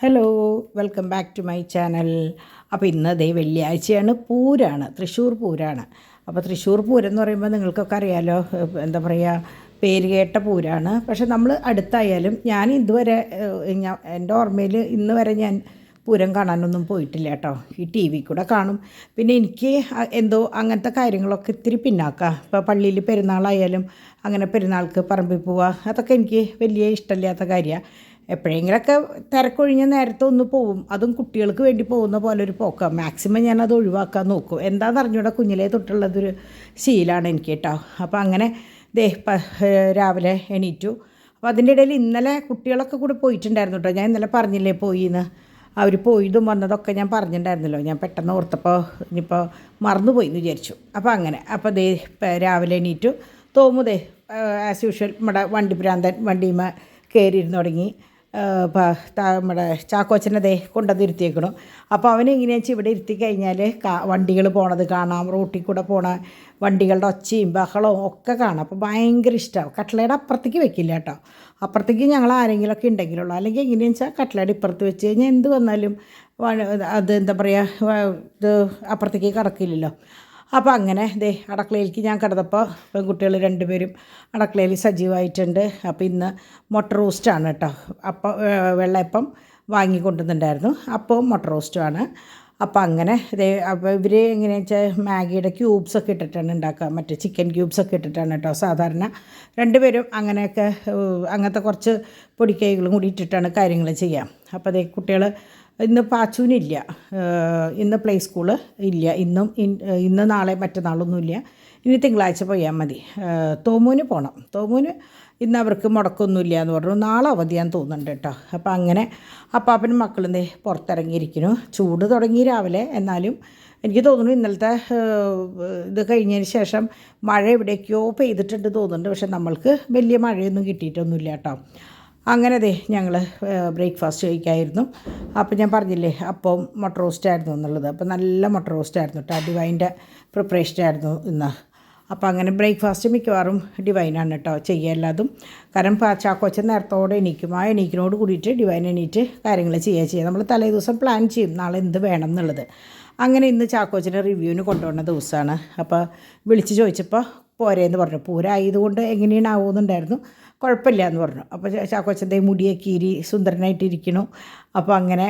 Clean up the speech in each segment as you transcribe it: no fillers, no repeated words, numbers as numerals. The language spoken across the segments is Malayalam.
Hello, welcome back to my channel. അപ്പോൾ ഇന്ന് ദേ വെള്ളിയാഴ്ചയാണ്, പൂരാണ്, തൃശ്ശൂർ പൂരാണ്. അപ്പോൾ തൃശ്ശൂർ പൂരം എന്ന് പറയുമ്പോൾ നിങ്ങൾക്കൊക്കെ അറിയാലോ, എന്താ പറയുക, പേര് കേട്ട പൂരാണ്. പക്ഷെ നമ്മൾ അടുത്തായാലും ഞാൻ ഇതുവരെ എൻ്റെ ഓർമ്മയിൽ ഇന്ന് വരെ ഞാൻ പൂരം കാണാനൊന്നും പോയിട്ടില്ല കേട്ടോ. ഈ ടി വി കൂടെ കാണും. പിന്നെ എനിക്ക് എന്തോ അങ്ങനത്തെ കാര്യങ്ങളൊക്കെ ഇത്തിരി പിന്നാക്കാം. ഇപ്പോൾ പള്ളിയിൽ പെരുന്നാളായാലും അങ്ങനെ പെരുന്നാൾക്ക് പറമ്പിൽ പോവുക, അതൊക്കെ എനിക്ക് വലിയ ഇഷ്ടമില്ലാത്ത കാര്യമാണ്. എപ്പോഴെങ്കിലൊക്കെ തിരക്കൊഴിഞ്ഞ നേരത്തെ ഒന്ന് പോവും, അതും കുട്ടികൾക്ക് വേണ്ടി പോകുന്ന പോലെ ഒരു പോക്കാം. മാക്സിമം ഞാനത് ഒഴിവാക്കാൻ നോക്കും. എന്താണെന്ന് അറിഞ്ഞൂടെ, കുഞ്ഞിലേ തൊട്ടുള്ളതൊരു ശീലമാണ് എനിക്ക് കേട്ടോ. അപ്പോൾ അങ്ങനെ രാവിലെ എണീറ്റു. അപ്പോൾ അതിൻ്റെ ഇടയിൽ ഇന്നലെ കുട്ടികളൊക്കെ കൂടെ പോയിട്ടുണ്ടായിരുന്നു കേട്ടോ. ഞാൻ ഇന്നലെ പറഞ്ഞില്ലേ പോയിന്ന്, അവർ പോയതും വന്നതൊക്കെ ഞാൻ പറഞ്ഞിട്ടുണ്ടായിരുന്നല്ലോ. ഞാൻ പെട്ടെന്ന് ഓർത്തപ്പോൾ ഇനിയിപ്പോൾ മറന്നുപോയി എന്ന് വിചാരിച്ചു. അപ്പോൾ അങ്ങനെ അപ്പോൾ രാവിലെ എണീറ്റു. തോമുദേ ആസ് യൂഷ്വൽ നമ്മുടെ വണ്ടി ഭ്രാന്തൻ വണ്ടിയുമ കയറിയിരുന്ന് തുടങ്ങി. നമ്മുടെ ചാക്കോച്ചനെ കൊണ്ടുവന്നിരുത്തിയേക്കണം. അപ്പോൾ അവനെങ്ങനെയാണെന്ന് വെച്ചാൽ ഇവിടെ ഇരുത്തി കഴിഞ്ഞാൽ വണ്ടികൾ പോണത് കാണാം, റോട്ടിൽ കൂടെ പോണ വണ്ടികളുടെ ഒച്ചയും ബഹളവും ഒക്കെ കാണാം. അപ്പോൾ ഭയങ്കര ഇഷ്ടമാണ്. കട്ട്ലയുടെ അപ്പുറത്തേക്ക് വെക്കില്ല കേട്ടോ. അപ്പുറത്തേക്ക് ഞങ്ങൾ ആരെങ്കിലുമൊക്കെ ഉണ്ടെങ്കിലുള്ളൂ. അല്ലെങ്കിൽ എങ്ങനെയാണെന്ന് വെച്ചാൽ കട്ട്ലയുടെ ഇപ്പുറത്ത് വെച്ച് കഴിഞ്ഞാൽ എന്ത് വന്നാലും അത് എന്താ പറയുക, ഇത് അപ്പുറത്തേക്ക് കടക്കില്ലല്ലോ. അപ്പോൾ അങ്ങനെ അടുക്കളയിലേക്ക് ഞാൻ കിടന്നപ്പോൾ പെൺകുട്ടികൾ രണ്ടുപേരും അടുക്കളയിൽ സജീവമായിട്ടുണ്ട്. അപ്പോൾ ഇന്ന് മുട്ട റോസ്റ്റാണ് കേട്ടോ. അപ്പോൾ വെള്ളയപ്പം വാങ്ങിക്കൊണ്ടുവന്നിട്ടുണ്ടായിരുന്നു, അപ്പോൾ മുട്ട റോസ്റ്റുമാണ്. അപ്പോൾ അങ്ങനെ അപ്പോൾ ഇവർ എങ്ങനെയാണെന്ന് വെച്ചാൽ മാഗിയുടെ ക്യൂബ്സൊക്കെ ഇട്ടിട്ടാണ് ഉണ്ടാക്കുക, മറ്റേ ചിക്കൻ ക്യൂബ്സൊക്കെ ഇട്ടിട്ടാണ് കേട്ടോ സാധാരണ. രണ്ടുപേരും അങ്ങനെയൊക്കെ അങ്ങനത്തെ കുറച്ച് പൊടിക്കൈകളും കൂടി ഇട്ടിട്ടാണ് കാര്യങ്ങൾ ചെയ്യാം. അപ്പോൾ കുട്ടികൾ ഇന്ന് പാച്ചൂനില്ല, ഇന്ന് പ്ലേ സ്കൂള് ഇല്ല, ഇന്ന് നാളെ മറ്റന്നാളൊന്നുമില്ല. ഇനി തിങ്കളാഴ്ച പോയാൽ മതി. തോമൂന് പോകണം. തോമൂന് ഇന്ന് അവർക്ക് മുടക്കമൊന്നുമില്ല എന്ന് പറഞ്ഞു. നാളെ അവധിയാന്ന് തോന്നുന്നുണ്ട് കേട്ടോ. അപ്പോൾ അങ്ങനെ അപ്പാപ്പനും മക്കളും പുറത്തിറങ്ങിയിരിക്കുന്നു. ചൂട് തുടങ്ങി രാവിലെ. എന്നാലും എനിക്ക് തോന്നുന്നു ഇന്നലത്തെ ഇത് കഴിഞ്ഞതിന് ശേഷം മഴ എവിടേക്കോ പെയ്തിട്ടുണ്ട് തോന്നുന്നുണ്ട്. പക്ഷെ നമ്മൾക്ക് വലിയ മഴയൊന്നും കിട്ടിയിട്ടൊന്നുമില്ല കേട്ടോ. അങ്ങനെ ഞങ്ങൾ ബ്രേക്ക്ഫാസ്റ്റ് കഴിക്കായിരുന്നു. അപ്പോൾ ഞാൻ പറഞ്ഞില്ലേ അപ്പം മുട്ട റോസ്റ്റായിരുന്നു എന്നുള്ളത്. അപ്പോൾ നല്ല മുട്ട റോസ്റ്റായിരുന്നു കേട്ടോ. ഡിവൈൻ്റെ പ്രിപ്പറേഷനായിരുന്നു ഇന്ന്. അപ്പോൾ അങ്ങനെ ബ്രേക്ക്ഫാസ്റ്റ് മിക്കവാറും ഡിവൈനാണ് കേട്ടോ ചെയ്യുക എല്ലാതും. കാരണം ചാക്കോച്ചൻ നേരത്തോടെ എണീക്കും. ആ എണീക്കിനോട് കൂടിയിട്ട് ഡിവൈൻ എണീറ്റ് കാര്യങ്ങൾ ചെയ്യുക. നമ്മൾ തലേ ദിവസം പ്ലാൻ ചെയ്യും നാളെ എന്ത് വേണം എന്നുള്ളത്. അങ്ങനെ ഇന്ന് ചാക്കോച്ചനെ റിവ്യൂവിന് കൊണ്ടുവന്ന ദിവസമാണ്. അപ്പോൾ വിളിച്ച് ചോദിച്ചപ്പോൾ പോരേന്ന് പറഞ്ഞു. പൂരമായതുകൊണ്ട് എങ്ങനെയാണ് ആവുമെന്നുണ്ടായിരുന്നു. കുഴപ്പമില്ല എന്ന് പറഞ്ഞു. അപ്പോൾ ചാക്കോച്ചൻ്റെ മുടിയൊക്കെ കീരി സുന്ദരനായിട്ടിരിക്കണു. അപ്പോൾ അങ്ങനെ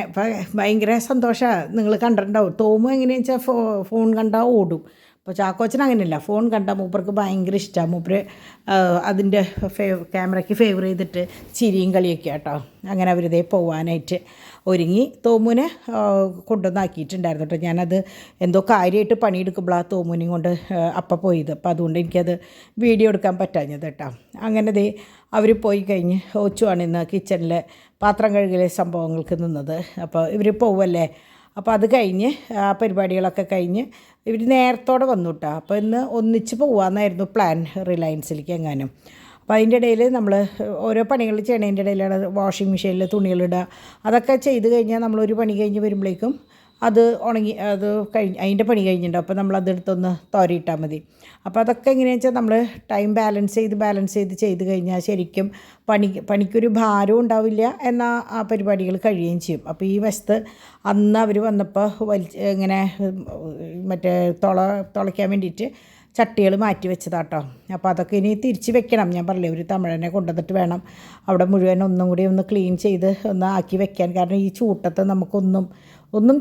ഭയങ്കര സന്തോഷമാണ്. നിങ്ങൾ കണ്ടിട്ടുണ്ടാവും. തോമു എങ്ങനെയാണെന്ന് വെച്ചാൽ ഫോൺ കണ്ടാൽ ഓടും. അപ്പോൾ ചാക്കോച്ചൻ അങ്ങനെയല്ല, ഫോൺ കണ്ടാൽ മൂപ്പർക്ക് ഭയങ്കര ഇഷ്ടമാണ്. മൂപ്പര് അതിൻ്റെ ക്യാമറയ്ക്ക് ഫേവർ ചെയ്തിട്ട് ചിരിയും കളിയൊക്കെ കേട്ടോ. അങ്ങനെ അവരിതേ പോവാനായിട്ട് ഒരുങ്ങി. തോമുനെ കൊണ്ടുവന്നാക്കിയിട്ടുണ്ടായിരുന്നു കേട്ടോ. ഞാനത് എന്തോ കാര്യമായിട്ട് പണിയെടുക്കുമ്പോഴാണ് തോമുനെയും കൊണ്ട് അപ്പം പോയത്. അപ്പോൾ അതുകൊണ്ട് എനിക്കത് വീഡിയോ എടുക്കാൻ പറ്റാഞ്ഞത് കേട്ടോ. അങ്ങനെ അവർ പോയി കഴിഞ്ഞ് ഓച്ചുവാണ് ഇന്ന് കിച്ചണിൽ പാത്രം കഴുകലെ സംഭവങ്ങൾക്ക് നിന്നത്. അപ്പോൾ ഇവർ പോവല്ലേ. അപ്പോൾ അത് കഴിഞ്ഞ് ആ പരിപാടികളൊക്കെ കഴിഞ്ഞ് ഇവർ നേരത്തോടെ വന്നു കേട്ടോ. അപ്പോൾ ഇന്ന് ഒന്നിച്ച് പോകാമെന്നായിരുന്നു പ്ലാൻ, റിലയൻസിലേക്ക് എങ്ങാനും. അപ്പോൾ അതിൻ്റെ ഇടയിൽ നമ്മൾ ഓരോ പണികൾ ചെയ്യണതിൻ്റെ ഇടയിലാണ് വാഷിംഗ് മെഷീനിൽ തുണികളിടുക. അതൊക്കെ ചെയ്ത് കഴിഞ്ഞാൽ നമ്മളൊരു പണി കഴിഞ്ഞ് വരുമ്പോഴേക്കും അത് ഉണങ്ങി, അത് അതിൻ്റെ പണി കഴിഞ്ഞിട്ടുണ്ടാവും. അപ്പോൾ നമ്മളതെടുത്തൊന്ന് തോരയിട്ടാൽ മതി. അപ്പോൾ അതൊക്കെ എങ്ങനെയാണെന്ന് വെച്ചാൽ നമ്മൾ ടൈം ബാലൻസ് ചെയ്ത് കഴിഞ്ഞാൽ ശരിക്കും പണിക്കൊരു ഭാരവും ഉണ്ടാവില്ല, എന്നാൽ ആ പരിപാടികൾ കഴിയുകയും ചെയ്യും. അപ്പോൾ ഈ വശത്ത് അന്ന് അവർ വന്നപ്പോൾ ഇങ്ങനെ മറ്റേ തുളയ്ക്കാൻ വേണ്ടിയിട്ട് ചട്ടികൾ മാറ്റി വെച്ചതാട്ടോ. അപ്പോൾ അതൊക്കെ ഇനി തിരിച്ച് വെക്കണം. ഞാൻ പറഞ്ഞില്ലേ, ഒരു തമിഴനെ കൊണ്ടുവന്നിട്ട് വേണം അവിടെ മുഴുവൻ ഒന്നും കൂടി ഒന്ന് ക്ലീൻ ചെയ്ത് ഒന്ന് ആക്കി വെക്കാൻ. കാരണം ഈ ചൂട്ടത്ത് നമുക്കൊന്നും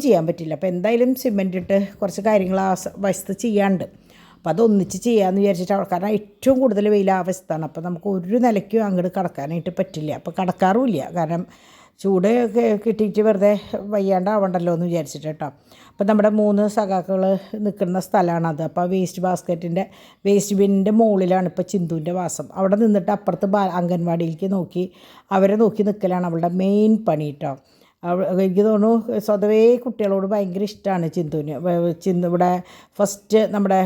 ചെയ്യാൻ പറ്റില്ല. അപ്പോൾ എന്തായാലും സിമെൻ്റ് ഇട്ട് കുറച്ച് കാര്യങ്ങൾ ആ വശത്ത് ചെയ്യാണ്ട്. അപ്പോൾ അതൊന്നിച്ച് ചെയ്യാമെന്ന് വിചാരിച്ചിട്ട്, കാരണം ഏറ്റവും കൂടുതൽ വെയിൽ ആ വശത്താണ്. അപ്പോൾ നമുക്ക് ഒരു നിലയ്ക്കും അങ്ങോട്ട് കടക്കാനായിട്ട് പറ്റില്ല. അപ്പോൾ കടക്കാറുമില്ല, കാരണം ചൂട് കിട്ടിയിട്ട് വെറുതെ വയ്യാണ്ടാവണ്ടല്ലോ എന്ന് വിചാരിച്ചിട്ട് കേട്ടോ. അപ്പോൾ നമ്മുടെ 3 സഖാക്കൾ നിൽക്കുന്ന സ്ഥലമാണത്. അപ്പോൾ വേസ്റ്റ് ബിന്നിൻ്റെ മുകളിലാണ് ഇപ്പോൾ ചിന്തുവിൻ്റെ വാസം. അവിടെ നിന്നിട്ട് അപ്പുറത്ത് അംഗൻവാടിയിലേക്ക് അവരെ നോക്കി നിൽക്കലാണ് അവളുടെ മെയിൻ പണി കേട്ടോ. എനിക്ക് തോന്നുന്നു സ്വതവേ കുട്ടികളോട് ഭയങ്കര ഇഷ്ടമാണ് ചിന്തു. ഇവിടെ ഫസ്റ്റ് നമ്മുടെ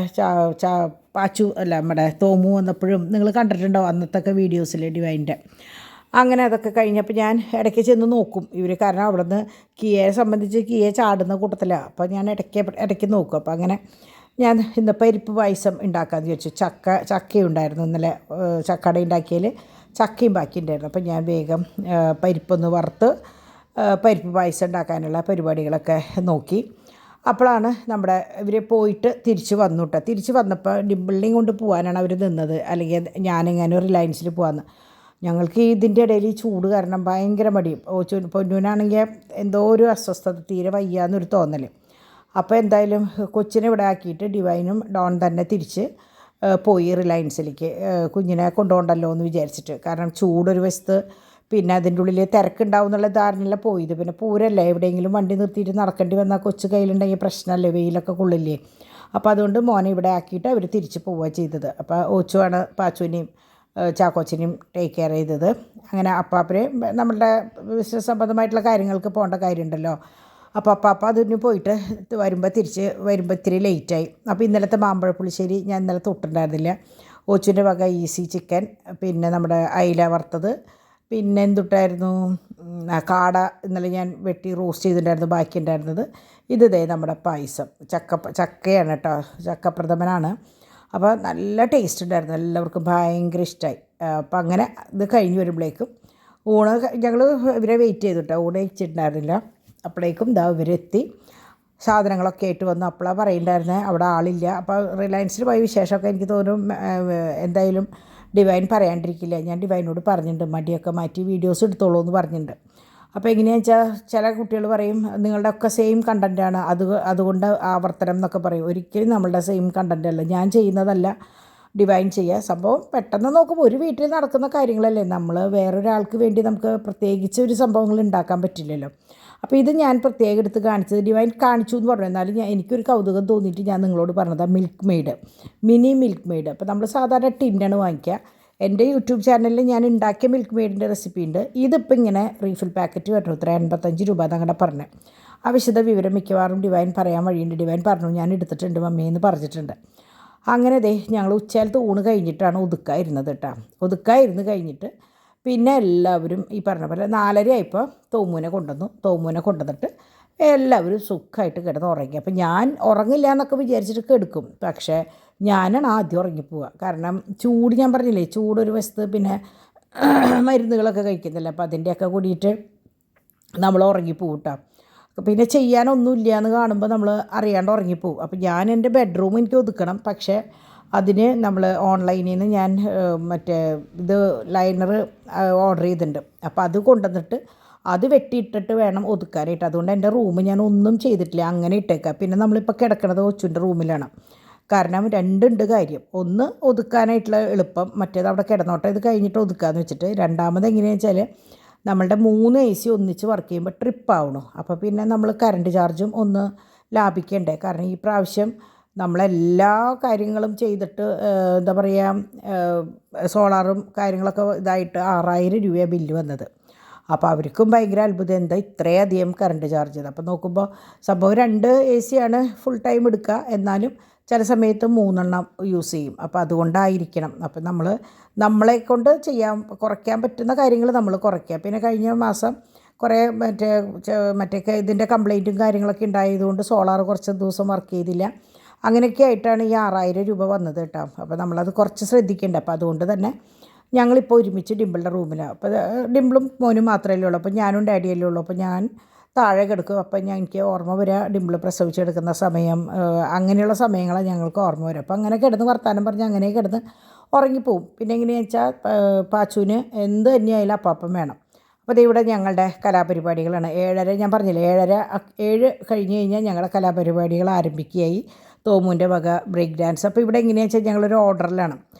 പാച്ചു അല്ല നമ്മുടെ തോമു വന്നപ്പോഴും നിങ്ങൾ കണ്ടിട്ടുണ്ടാവും അന്നത്തെ വീഡിയോസിൽ ഡിവൈൻ്റെ. അങ്ങനെ അതൊക്കെ കഴിഞ്ഞപ്പോൾ ഞാൻ ഇടയ്ക്ക് ചെന്ന് നോക്കും ഇവർ, കാരണം അവിടെ നിന്ന് കിയയെ സംബന്ധിച്ച് കിയ ചാടുന്ന കൂട്ടത്തിലാണ്. അപ്പോൾ ഞാൻ ഇടയ്ക്ക് നോക്കും. അപ്പോൾ അങ്ങനെ ഞാൻ ഇന്ന് പരിപ്പ് പായസം ഉണ്ടാക്കാമെന്ന് വിചാരിച്ചു. ചക്കയുണ്ടായിരുന്നു ഇന്നലെ, ചക്കട ഉണ്ടാക്കിയതിൽ ചക്കയും ബാക്കി ഉണ്ടായിരുന്നു. അപ്പോൾ ഞാൻ വേഗം പരിപ്പൊന്ന് വറുത്ത് പരിപ്പ് പായസം ഉണ്ടാക്കാനുള്ള പരിപാടികളൊക്കെ നോക്കി. അപ്പോഴാണ് നമ്മുടെ ഇവർ പോയിട്ട് തിരിച്ച് വന്നു കേട്ടോ. തിരിച്ച് വന്നപ്പോൾ ഡിമ്പിളിനെയും കൊണ്ട് പോകാനാണ് അവർ നിന്നത്, അല്ലെങ്കിൽ ഞാനെങ്ങനെ റിലയൻസിൽ പോകാമെന്ന്. ഞങ്ങൾക്ക് ഇതിൻ്റെ ഇടയിൽ ഈ ചൂട് കാരണം ഭയങ്കര മടിയും. പൊന്നൂനാണെങ്കിൽ എന്തോ ഒരു അസ്വസ്ഥത, തീരെ വയ്യാന്നൊരു തോന്നൽ. അപ്പോൾ എന്തായാലും കൊച്ചിനെ ഇവിടെ ആക്കിയിട്ട് ഡിവൈനും ഡോൺ തന്നെ തിരിച്ച് പോയി റിലയൻസിലേക്ക്, കുഞ്ഞിനെ കൊണ്ടുപോകണ്ടല്ലോ എന്ന് വിചാരിച്ചിട്ട്. കാരണം ചൂടൊരു വശത്ത്, പിന്നെ അതിൻ്റെ ഉള്ളിൽ തിരക്കുണ്ടാവും എന്നുള്ള ധാരണയില്ല പോയത്. പിന്നെ പൂരല്ലേ, എവിടെയെങ്കിലും വണ്ടി നിർത്തിയിട്ട് നടക്കേണ്ടി വന്നാൽ കൊച്ചു കയ്യിലുണ്ടെങ്കിൽ പ്രശ്നമല്ലേ, വെയിലൊക്കെ കൊള്ളില്ലേ. അപ്പോൾ അതുകൊണ്ട് മോനെ ഇവിടെ ആക്കിയിട്ട് അവർ തിരിച്ച് പോവുക ചെയ്തത്. അപ്പോൾ ഓച്ചുവാണ് പാച്ചുവിനെയും ചാക്കോച്ചിനെയും ടേക്ക് കെയർ ചെയ്തത്. അങ്ങനെ അപ്പാപ്പനെ നമ്മളുടെ ബിസിനസ് സംബന്ധമായിട്ടുള്ള കാര്യങ്ങൾക്ക് പോകേണ്ട കാര്യമുണ്ടല്ലോ. അപ്പോൾ അപ്പാപ്പ അതിന് പോയിട്ട് തിരിച്ച് വരുമ്പോൾ ഇത്തിരി ലേറ്റായി. അപ്പോൾ ഇന്നലത്തെ മാമ്പഴ പുളിശ്ശേരി ഞാൻ ഇന്നലെ തൊട്ടുണ്ടായിരുന്നില്ല. ഓച്ചുവിൻ്റെ വക ഈസി ചിക്കൻ, പിന്നെ നമ്മുടെ അയില വറുത്തത്, പിന്നെ എന്തുട്ടായിരുന്നു, കാട ഇന്നലെ ഞാൻ വെട്ടി റോസ്റ്റ് ചെയ്തിട്ടുണ്ടായിരുന്നു, ബാക്കി ഉണ്ടായിരുന്നത്. ഇതേ നമ്മുടെ പായസം, ചക്കയാണ് കേട്ടോ, ചക്കപ്രഥമനാണ്. അപ്പോൾ നല്ല ടേസ്റ്റ് ഉണ്ടായിരുന്നു, എല്ലാവർക്കും ഭയങ്കര ഇഷ്ടമായി. അപ്പോൾ അങ്ങനെ ഇത് കഴിഞ്ഞ് വരുമ്പോഴേക്കും ഊണ് ഞങ്ങൾ ഇവരെ വെയിറ്റ് ചെയ്തു കേട്ടോ. ഊണ് കഴിച്ചിട്ടുണ്ടായിരുന്നില്ല. അപ്പോഴേക്കും ഇതാ ഇവരെത്തി, സാധനങ്ങളൊക്കെ ആയിട്ട് വന്നു. അപ്പോഴാണ് പറയുന്നുണ്ടായിരുന്നത് അവിടെ ആളില്ല. അപ്പോൾ റിലയൻസിൽ പോയ വിശേഷമൊക്കെ എനിക്ക് തോന്നും എന്തായാലും ഡിവൈൻ പറയാണ്ടിരിക്കില്ല. ഞാൻ ഡിവൈനോട് പറഞ്ഞിട്ടുണ്ട് മടിയൊക്കെ മാറ്റി വീഡിയോസ് എടുത്തോളൂ എന്ന് പറഞ്ഞിട്ടുണ്ട്. അപ്പോൾ എങ്ങനെയാണെന്ന് വെച്ചാൽ ചില കുട്ടികൾ പറയും നിങ്ങളുടെ ഒക്കെ സെയിം കണ്ടൻറ്റാണ്, അതുകൊണ്ട് ആവർത്തനം എന്നൊക്കെ പറയും. ഒരിക്കലും നമ്മളുടെ സെയിം കണ്ടൻ്റ് അല്ല, ഞാൻ ചെയ്യുന്നതല്ല ഡിവൈൻ ചെയ്യുക. സംഭവം പെട്ടെന്ന് നോക്കുമ്പോൾ ഒരു വീട്ടിൽ നടക്കുന്ന കാര്യങ്ങളല്ലേ, നമ്മൾ വേറൊരാൾക്ക് വേണ്ടി നമുക്ക് പ്രത്യേകിച്ച് ഒരു സംഭവങ്ങൾ ഉണ്ടാക്കാൻ പറ്റില്ലല്ലോ. അപ്പോൾ ഇത് ഞാൻ പ്രത്യേകം എടുത്ത് കാണിച്ചത്, ഡിവൈൻ കാണിച്ചു എന്ന് പറഞ്ഞു. എന്നാലും എനിക്കൊരു കൗതുകം തോന്നിയിട്ട് ഞാൻ നിങ്ങളോട് പറഞ്ഞതാണ് milk made, mini milk made. അപ്പോൾ നമ്മൾ സാധാരണ ടിന്നാണ് വാങ്ങിക്കുക. എൻ്റെ യൂട്യൂബ് ചാനലിൽ ഞാൻ ഉണ്ടാക്കിയ മിൽക്ക് മെയ്ഡിൻ്റെ റെസിപ്പി ഉണ്ട്. ഇതിപ്പോൾ ഇങ്ങനെ റീഫിൽ പാക്കറ്റ് വരണം, 85 രൂപ എന്നങ്ങനെ പറഞ്ഞു. ആ വിശദ വിവരം മിക്കവാറും ഡിവൈൻ പറയാൻ വഴിയുണ്ട്. ഡിവൈൻ പറഞ്ഞു ഞാൻ എടുത്തിട്ടുണ്ട് മമ്മിയെന്ന് പറഞ്ഞിട്ടുണ്ട്. അങ്ങനെ ഞങ്ങൾ ഉച്ചകാലത്ത് ഊണ് കഴിഞ്ഞിട്ടാണ് ഒതുക്കായിരുന്നത് കേട്ടോ. ഒതുക്കായിരുന്നു കഴിഞ്ഞിട്ട് പിന്നെ എല്ലാവരും ഈ പറഞ്ഞ പോലെ 4:30 ആയപ്പോൾ തോമൂനെ കൊണ്ടുവന്നിട്ട് എല്ലാവരും സുഖമായിട്ട് കിടന്ന് ഉറങ്ങി. അപ്പോൾ ഞാൻ ഉറങ്ങില്ല എന്നൊക്കെ വിചാരിച്ചിട്ട് കെടുക്കും, പക്ഷേ ഞാനാണ് ആദ്യം ഉറങ്ങിപ്പോവുക. കാരണം ചൂട്, ഞാൻ പറഞ്ഞില്ലേ ചൂടൊരു വശത്ത്, പിന്നെ മരുന്നുകളൊക്കെ കഴിക്കുന്നില്ല. അപ്പോൾ അതിൻ്റെയൊക്കെ കൂടിയിട്ട് നമ്മൾ ഉറങ്ങിപ്പോവും കേട്ടോ. പിന്നെ ചെയ്യാനൊന്നുമില്ല എന്ന് കാണുമ്പോൾ നമ്മൾ അറിയാണ്ട് ഉറങ്ങിപ്പോവും. അപ്പോൾ ഞാൻ എൻ്റെ ബെഡ്റൂം എനിക്ക് ഒതുക്കണം, പക്ഷേ അതിന് നമ്മൾ ഓൺലൈനിൽ നിന്ന് ഞാൻ മറ്റേ ഇത് ലൈനർ ഓർഡർ ചെയ്തിട്ടുണ്ട്. അപ്പോൾ അത് കൊണ്ടുവന്നിട്ട് അത് വെട്ടിയിട്ടിട്ട് വേണം ഒതുക്കാനായിട്ട്. അതുകൊണ്ട് എൻ്റെ റൂം ഞാൻ ഒന്നും ചെയ്തിട്ടില്ല, അങ്ങനെ ഇട്ടേക്കാം. പിന്നെ നമ്മളിപ്പോൾ കിടക്കണത് കൊച്ചുൻ്റെ റൂമിലാണ്. കാരണം രണ്ടുണ്ട് കാര്യം, ഒന്ന് ഒതുക്കാനായിട്ടുള്ള എളുപ്പം, മറ്റേത് അവിടെ കിടന്നോട്ടെ ഇത് കഴിഞ്ഞിട്ട് ഒതുക്കാമെന്ന് വെച്ചിട്ട്. രണ്ടാമത് എങ്ങനെയാണെന്ന് വെച്ചാൽ നമ്മളുടെ 3 AC ഒന്നിച്ച് വർക്ക് ചെയ്യുമ്പോൾ ട്രിപ്പാവണു. അപ്പോൾ പിന്നെ നമ്മൾ കറണ്ട് ചാർജും ഒന്ന് ലാഭിക്കണ്ടേ. കാരണം ഈ പ്രാവശ്യം നമ്മളെല്ലാ കാര്യങ്ങളും ചെയ്തിട്ട് എന്താ പറയുക, സോളാറും കാര്യങ്ങളൊക്കെ ഇതായിട്ട് 6000 രൂപ ബില്ല് വന്നത്. അപ്പോൾ അവർക്കും ഭയങ്കര അത്ഭുതം, എന്താ ഇത്രയധികം കറണ്ട് ചാർജ് ചെയ്ത്. അപ്പോൾ നോക്കുമ്പോൾ സംഭവം 2 AC ആണ് ഫുൾ ടൈം എടുക്കുക, എന്നാലും ചില സമയത്ത് 3 എണ്ണം യൂസ് ചെയ്യും. അപ്പോൾ അതുകൊണ്ടായിരിക്കണം. അപ്പോൾ നമ്മളെ കൊണ്ട് കുറയ്ക്കാൻ പറ്റുന്ന കാര്യങ്ങൾ നമ്മൾ കുറയ്ക്കുക. പിന്നെ കഴിഞ്ഞ മാസം കുറേ മറ്റേ ഇതിൻ്റെ കംപ്ലൈൻറ്റും കാര്യങ്ങളൊക്കെ ഉണ്ടായതുകൊണ്ട് സോളാർ കുറച്ച് ദിവസം വർക്ക് ചെയ്തില്ല. അങ്ങനെയൊക്കെ ആയിട്ടാണ് ഈ 6000 രൂപ വന്നത് കേട്ടോ. അപ്പോൾ നമ്മളത് കുറച്ച് ശ്രദ്ധിക്കേണ്ട. അപ്പോൾ അതുകൊണ്ട് തന്നെ ഞങ്ങളിപ്പോൾ ഒരുമിച്ച് ഡിമ്പിളുടെ റൂമിലാണ്. അപ്പോൾ ഡിമ്പിളും മോനും മാത്രമല്ലേ ഉള്ളൂ, അപ്പോൾ ഞാനും ഡാഡിയല്ലേ ഉള്ളൂ. അപ്പോൾ ഞാൻ താഴെ കിടക്കും. അപ്പോൾ എനിക്ക് ഓർമ്മ വരിക ഡിമ്പിൾ പ്രസവിച്ചെടുക്കുന്ന സമയം, അങ്ങനെയുള്ള സമയങ്ങളാണ് ഞങ്ങൾക്ക് ഓർമ്മ വരിക. അപ്പോൾ അങ്ങനെ കിടന്ന് വർത്താനം പറഞ്ഞ് അങ്ങനെ കിടന്ന് ഉറങ്ങിപ്പോവും. പിന്നെ എങ്ങനെയാണെന്ന് വെച്ചാൽ പാച്ചുവിന് എന്ത് തന്നെയായാലും അപ്പം വേണം. അപ്പോൾ ഇവിടെ ഞങ്ങളുടെ കലാപരിപാടികളാണ്. 7:30 ഞാൻ പറഞ്ഞില്ലേ, 7 കഴിഞ്ഞ് കഴിഞ്ഞാൽ ഞങ്ങളുടെ കലാപരിപാടികൾ ആരംഭിക്കുകയായി. തോമുവിൻ്റെ വക ബ്രേക്ക് ഡാൻസ്. അപ്പോൾ ഇവിടെ എങ്ങനെയാണെന്ന് വെച്ചാൽ ഞങ്ങളൊരു ഓർഡറിലാണ്.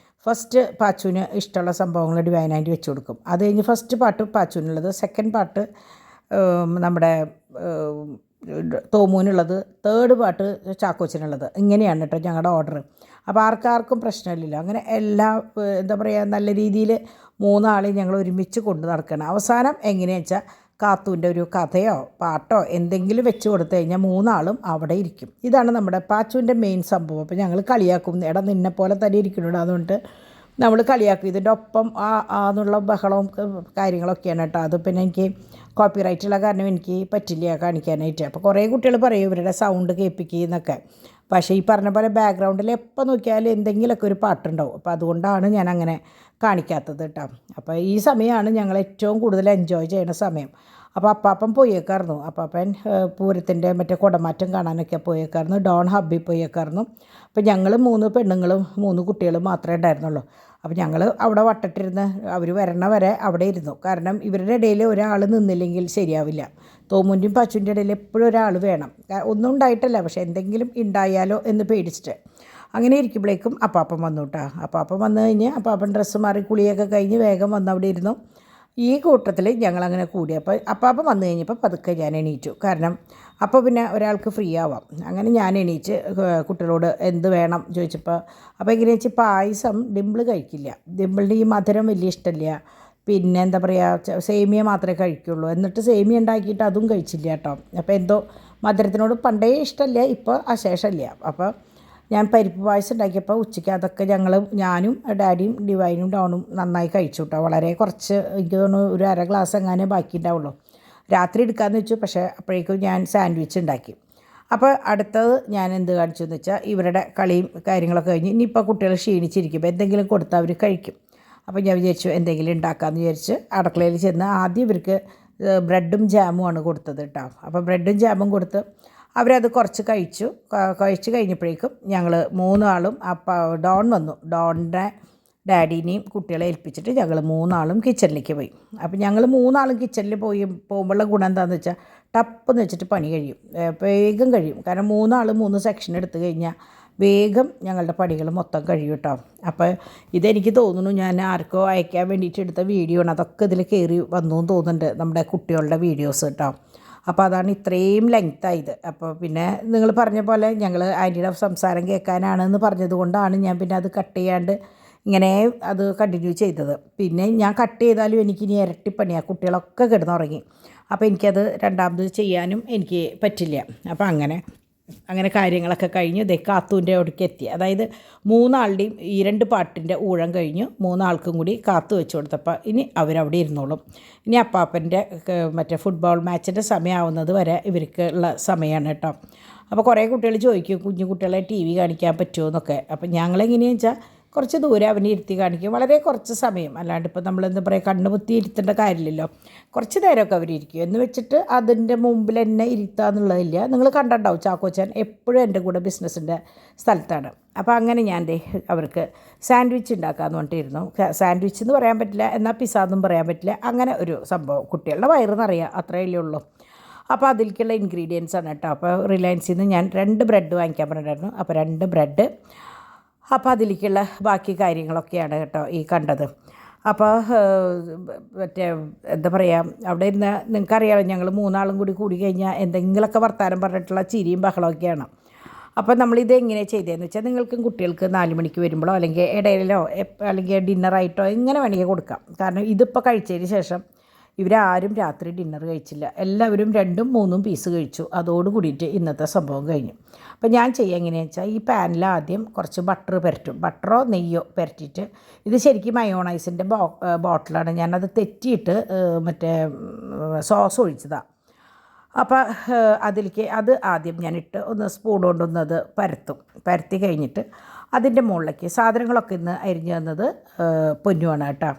ഫസ്റ്റ് പാച്ചുവിന് ഇഷ്ടമുള്ള സംഭവങ്ങൾ ഡിവൈനായിട്ട് വെച്ച് കൊടുക്കും. അത് കഴിഞ്ഞ് ഫസ്റ്റ് പാട്ട് പാച്ചുവിനുള്ളത്, സെക്കൻഡ് പാട്ട് നമ്മുടെ തോമുവിനുള്ളത്, തേർഡ് പാട്ട് ചാക്കോച്ചിനുള്ളത്. ഇങ്ങനെയാണ് കേട്ടോ ഞങ്ങളുടെ ഓർഡർ. അപ്പോൾ ആർക്കാർക്കും പ്രശ്നമില്ലല്ലോ. അങ്ങനെ എല്ലാ എന്താ പറയുക, നല്ല രീതിയിൽ 3 ആളെയും ഞങ്ങൾ ഒരുമിച്ച് കൊണ്ട് നടക്കണം. അവസാനം എങ്ങനെയാണെന്ന് വെച്ചാൽ കാത്തൂൻ്റെ ഒരു കഥയോ പാട്ടോ എന്തെങ്കിലും വെച്ച് കൊടുത്തു കഴിഞ്ഞാൽ 3 ആളും അവിടെ ഇരിക്കും. ഇതാണ് നമ്മുടെ പാച്ചുവിൻ്റെ മെയിൻ സംഭവം. അപ്പോൾ ഞങ്ങൾ കളിയാക്കും, എടാ നിന്നെ പോലെ തന്നെ ഇരിക്കുന്നുണ്ട്, അതുകൊണ്ട് നമ്മൾ കളിയാക്കും. ഇതിൻ്റെ ഒപ്പം എന്നുള്ള ബഹളവും കാര്യങ്ങളൊക്കെയാണ് കേട്ടോ. അത് പിന്നെ എനിക്ക് കോപ്പിറൈറ്റുള്ള കാരണം എനിക്ക് പറ്റില്ല കാണിക്കാനായിട്ട്. അപ്പോൾ കുറേ കുട്ടികൾ പറയും ഇവരുടെ സൗണ്ട് കേൾപ്പിക്കുന്നൊക്കെ. പക്ഷേ ഈ പറഞ്ഞ പോലെ ബാക്ക്ഗ്രൗണ്ടിൽ എപ്പോൾ നോക്കിയാലും എന്തെങ്കിലുമൊക്കെ ഒരു പാട്ടുണ്ടാവും. അപ്പോൾ അതുകൊണ്ടാണ് ഞാൻ അങ്ങനെ കാണിക്കാത്തത് കേട്ടോ. അപ്പോൾ ഈ സമയമാണ് ഞങ്ങൾ ഏറ്റവും കൂടുതൽ എൻജോയ് ചെയ്യുന്ന സമയം. അപ്പോൾ അപ്പാപ്പൻ പോയേക്കായിരുന്നു. അപ്പാപ്പൻ പൂരത്തിൻ്റെ മറ്റേ കുടമാറ്റം കാണാനൊക്കെ പോയേക്കായിരുന്നു. ഡോൺ ഹബ്ബിൽ പോയേക്കായിരുന്നു. അപ്പോൾ ഞങ്ങൾ 3 പെണ്ണുങ്ങളും 3 കുട്ടികളും മാത്രമേ ഉണ്ടായിരുന്നുള്ളൂ. അപ്പോൾ ഞങ്ങൾ അവിടെ വട്ടട്ടിരുന്ന് അവർ വരണ വരെ അവിടെ ഇരുന്നു. കാരണം ഇവരുടെ ഇടയിൽ ഒരാൾ നിന്നില്ലെങ്കിൽ ശരിയാവില്ല. തോമുൻ്റെയും പച്ചുവിൻ്റെ ഇടയിൽ എപ്പോഴും ഒരാൾ വേണം. ഒന്നും ഉണ്ടായിട്ടല്ല, പക്ഷേ എന്തെങ്കിലും ഉണ്ടായാലോ എന്ന് പേടിച്ചിട്ട്. അങ്ങനെ ഇരിക്കുമ്പോഴേക്കും അപ്പാപ്പൻ വന്നു കേട്ടോ. അപ്പാപ്പൻ വന്നു കഴിഞ്ഞ് അപ്പാപ്പൻ ഡ്രസ്സ് മാറി കുളിയൊക്കെ കഴിഞ്ഞ് വേഗം വന്ന് അവിടെ ഇരുന്നു. ഈ കൂട്ടത്തിൽ ഞങ്ങളങ്ങനെ കൂടി. അപ്പോൾ അപ്പാപ്പൻ വന്നു കഴിഞ്ഞപ്പോൾ പതുക്കെ ഞാൻ എണീറ്റു. കാരണം അപ്പോൾ പിന്നെ ഒരാൾക്ക് ഫ്രീ ആവാം. അങ്ങനെ ഞാൻ എണീറ്റ് കുട്ടികളോട് എന്ത് വേണം ചോദിച്ചപ്പോൾ, അപ്പോൾ എങ്ങനെയാ വെച്ചാൽ പായസം ഡിമ്പിൾ കഴിക്കില്ല. ഡിമ്പിളിന് ഈ മധുരം വലിയ ഇഷ്ടമില്ല. പിന്നെ എന്താ പറയുക, സേമിയ മാത്രമേ കഴിക്കുള്ളൂ. എന്നിട്ട് സേമിയ ഉണ്ടാക്കിയിട്ട് അതും കഴിച്ചില്ല കേട്ടോ. അപ്പോൾ എന്തോ മധുരത്തിനോട് പണ്ടേ ഇഷ്ടമില്ല, ഇപ്പോൾ അശേഷമില്ല. അപ്പോൾ ഞാൻ പരിപ്പ് പായസം ഉണ്ടാക്കിയപ്പോൾ ഉച്ചയ്ക്ക് അതൊക്കെ ഞാനും ഡാഡിയും ഡിവൈനും ഡോണും നന്നായി കഴിച്ചു കേട്ടോ. വളരെ കുറച്ച്, എനിക്ക് തോന്നുന്നു ഒരു അര ഗ്ലാസ് എങ്ങാനേ ബാക്കി ഉണ്ടാവുള്ളൂ. രാത്രി എടുക്കാമെന്ന് വെച്ചു, പക്ഷേ അപ്പോഴേക്കും ഞാൻ സാൻഡ്വിച്ച് ഉണ്ടാക്കി. അപ്പോൾ അടുത്തത് ഞാൻ എന്ത് കാണിച്ചു എന്ന് വെച്ചാൽ, ഇവരുടെ കളിയും കാര്യങ്ങളൊക്കെ കഴിഞ്ഞ് ഇനിയിപ്പോൾ കുട്ടികൾ ക്ഷീണിച്ചിരിക്കുമ്പോൾ എന്തെങ്കിലും കൊടുത്താൽ അവർ കഴിക്കും. അപ്പോൾ ഞാൻ വിചാരിച്ചു എന്തെങ്കിലും ഉണ്ടാക്കാമെന്ന് വിചാരിച്ച് അടുക്കളയിൽ ചെന്ന് ആദ്യം ഇവർക്ക് ബ്രെഡും ജാമുമാണ് കൊടുത്തത് കേട്ടോ. അപ്പോൾ ബ്രെഡും ജാമും കൊടുത്ത് അവരത് കുറച്ച് കഴിച്ച് കഴിഞ്ഞപ്പോഴേക്കും ഞങ്ങൾ 3 ആളും ഡോൺ വന്നു. ഡോണിൻ്റെ ഡാഡീനെയും കുട്ടികളെ ഏൽപ്പിച്ചിട്ട് ഞങ്ങൾ 3 ആളും കിച്ചണിലേക്ക് പോയി. അപ്പോൾ ഞങ്ങൾ 3 ആളും കിച്ചണിൽ പോകുമ്പോഴുള്ള ഗുണം എന്താണെന്ന് വെച്ചാൽ, ടപ്പെന്ന് വെച്ചിട്ട് പണി കഴിയും, വേഗം കഴിയും. കാരണം 3 ആൾ 3 സെക്ഷൻ എടുത്തു കഴിഞ്ഞാൽ വേഗം ഞങ്ങളുടെ പണികൾ മൊത്തം കഴിയും കേട്ടോ. അപ്പോൾ ഇതെനിക്ക് തോന്നുന്നു ഞാൻ ആർക്കോ അയക്കാൻ വേണ്ടിയിട്ട് എടുത്ത വീഡിയോ ആണ്. അതൊക്കെ ഇതിൽ കയറി വന്നു എന്ന് തോന്നുന്നുണ്ട്, നമ്മുടെ കുട്ടികളുടെ വീഡിയോസ് കേട്ടോ. അപ്പോൾ അതാണ് ഇത്രയും ലെങ്ത്തായത്. അപ്പോൾ പിന്നെ നിങ്ങൾ പറഞ്ഞ പോലെ ഞങ്ങൾ ആൻറ്റിയുടെ സംസാരം കേൾക്കാനാണെന്ന് പറഞ്ഞത് കൊണ്ടാണ് ഞാൻ പിന്നെ അത് കട്ട് ചെയ്യാണ്ട് ഇങ്ങനെ അത് കണ്ടിന്യൂ ചെയ്തത്. പിന്നെ ഞാൻ കട്ട് ചെയ്താലും എനിക്കിനി ഇരട്ടിപ്പണിയാണ്. കുട്ടികളൊക്കെ കിടന്നുറങ്ങി. അപ്പോൾ എനിക്കത് രണ്ടാമത് ചെയ്യാനും എനിക്ക് പറ്റില്ല. അപ്പോൾ അങ്ങനെ കാര്യങ്ങളൊക്കെ കഴിഞ്ഞ് ദേ കാത്തൂൻ്റെ അവിടേക്ക് എത്തി. അതായത് 3 ആളുടെയും ഈ 2 പാട്ടിൻ്റെ ഊഴം കഴിഞ്ഞു. 3 ആൾക്കും കൂടി കാത്തു വെച്ച് കൊടുത്തപ്പോൾ ഇനി അവരവിടെ ഇരുന്നോളും. ഇനി അപ്പാപ്പൻ്റെ മറ്റേ ഫുട്ബോൾ മാച്ചിൻ്റെ സമയമാവുന്നത് വരെ ഇവർക്ക് ഉള്ള സമയമാണ് കേട്ടോ. അപ്പോൾ കുറേ കുട്ടികൾ ചോദിക്കും കുഞ്ഞു കുട്ടികളെ ടി വി കാണിക്കാൻ പറ്റുമോ എന്നൊക്കെ. അപ്പോൾ ഞങ്ങളെങ്ങനെയാണെന്ന് വെച്ചാൽ കുറച്ച് ദൂരെ അവനെ ഇരുത്തി കാണിക്കും, വളരെ കുറച്ച് സമയം. അല്ലാണ്ട് ഇപ്പോൾ നമ്മളെന്താ പറയുക, കണ്ണുപൊത്തി ഇരുത്തേണ്ട കാര്യമില്ലല്ലോ. കുറച്ച് നേരമൊക്കെ അവരിയ്ക്കും എന്ന് വെച്ചിട്ട് അതിൻ്റെ മുമ്പിൽ എന്നെ ഇരുത്തുക എന്നുള്ളതില്ല. നിങ്ങൾ കണ്ടിട്ടുണ്ടാവും, ചാക്കോച്ചാൻ എപ്പോഴും എൻ്റെ കൂടെ ബിസിനസ്സിൻ്റെ സ്ഥലത്താണ്. അപ്പോൾ അങ്ങനെ ഞാൻ അവർക്ക് സാൻഡ്വിച്ച് ഉണ്ടാക്കാമെന്ന് പറഞ്ഞിട്ടിരുന്നു. സാൻഡ്വിച്ച് എന്ന് പറയാൻ പറ്റില്ല, എന്നാൽ പിസ്സ എന്നും പറയാൻ പറ്റില്ല. അങ്ങനെ ഒരു സംഭവം. കുട്ടികളുടെ വയറെന്നറിയാം, അത്രയല്ലേ ഉള്ളൂ. അപ്പോൾ അതിലേക്കുള്ള ഇൻഗ്രീഡിയൻസ് ആണ് കേട്ടോ. അപ്പോൾ റിലയൻസിൽ നിന്ന് ഞാൻ 2 ബ്രെഡ് വാങ്ങിക്കാൻ പറഞ്ഞിട്ടുണ്ടായിരുന്നു. അപ്പോൾ 2 ബ്രെഡ്, അപ്പോൾ അതിലേക്കുള്ള ബാക്കി കാര്യങ്ങളൊക്കെയാണ് കേട്ടോ ഈ കണ്ടത്. അപ്പോൾ മറ്റേ എന്താ പറയുക, അവിടെ ഇരുന്ന് നിങ്ങൾക്കറിയാമല്ലോ, ഞങ്ങൾ 3 ആളും കൂടി കഴിഞ്ഞാൽ എന്തെങ്കിലുമൊക്കെ വർത്താനം പറഞ്ഞിട്ടുള്ള ചിരിയും ബഹളമൊക്കെയാണ്. അപ്പോൾ നമ്മളിത് എങ്ങനെയാണ് ചെയ്തതെന്ന് വെച്ചാൽ, നിങ്ങൾക്കും കുട്ടികൾക്ക് 4 മണിക്ക് വരുമ്പോഴോ അല്ലെങ്കിൽ ഇടയിലോ അല്ലെങ്കിൽ ഡിന്നറായിട്ടോ എങ്ങനെ വേണമെങ്കിൽ കൊടുക്കാം. കാരണം ഇതിപ്പോൾ കഴിച്ചതിന് ശേഷം ഇവരാരും രാത്രി ഡിന്നർ കഴിച്ചില്ല. എല്ലാവരും 2ഉം 3ഉം പീസ് കഴിച്ചു. അതോട് കൂടിയിട്ട് ഇന്നത്തെ സംഭവം കഴിഞ്ഞു. അപ്പോൾ ഞാൻ ചെയ്യുക എങ്ങനെയാണെന്ന് വെച്ചാൽ, ഈ പാനിൽ ആദ്യം കുറച്ച് ബട്ടർ പുരട്ടും. ബട്ടറോ നെയ്യോ പുരട്ടിയിട്ട്, ഇത് ശരിക്കും മയോണൈസിൻ്റെ ബോട്ടിലാണ്. ഞാനത് തെറ്റിയിട്ട് മറ്റേ സോസ് ഒഴിച്ചതാണ്. അപ്പോൾ അതിലേക്ക് അത് ആദ്യം ഞാനിട്ട് ഒന്ന് സ്പൂൺ കൊണ്ടൊന്നത് പരത്തി കഴിഞ്ഞിട്ട് അതിൻ്റെ മുകളിലേക്ക് സാധനങ്ങളൊക്കെ ഇന്ന് അരിഞ്ഞു തന്നത് പൊന്നുവാണ് കേട്ടോ.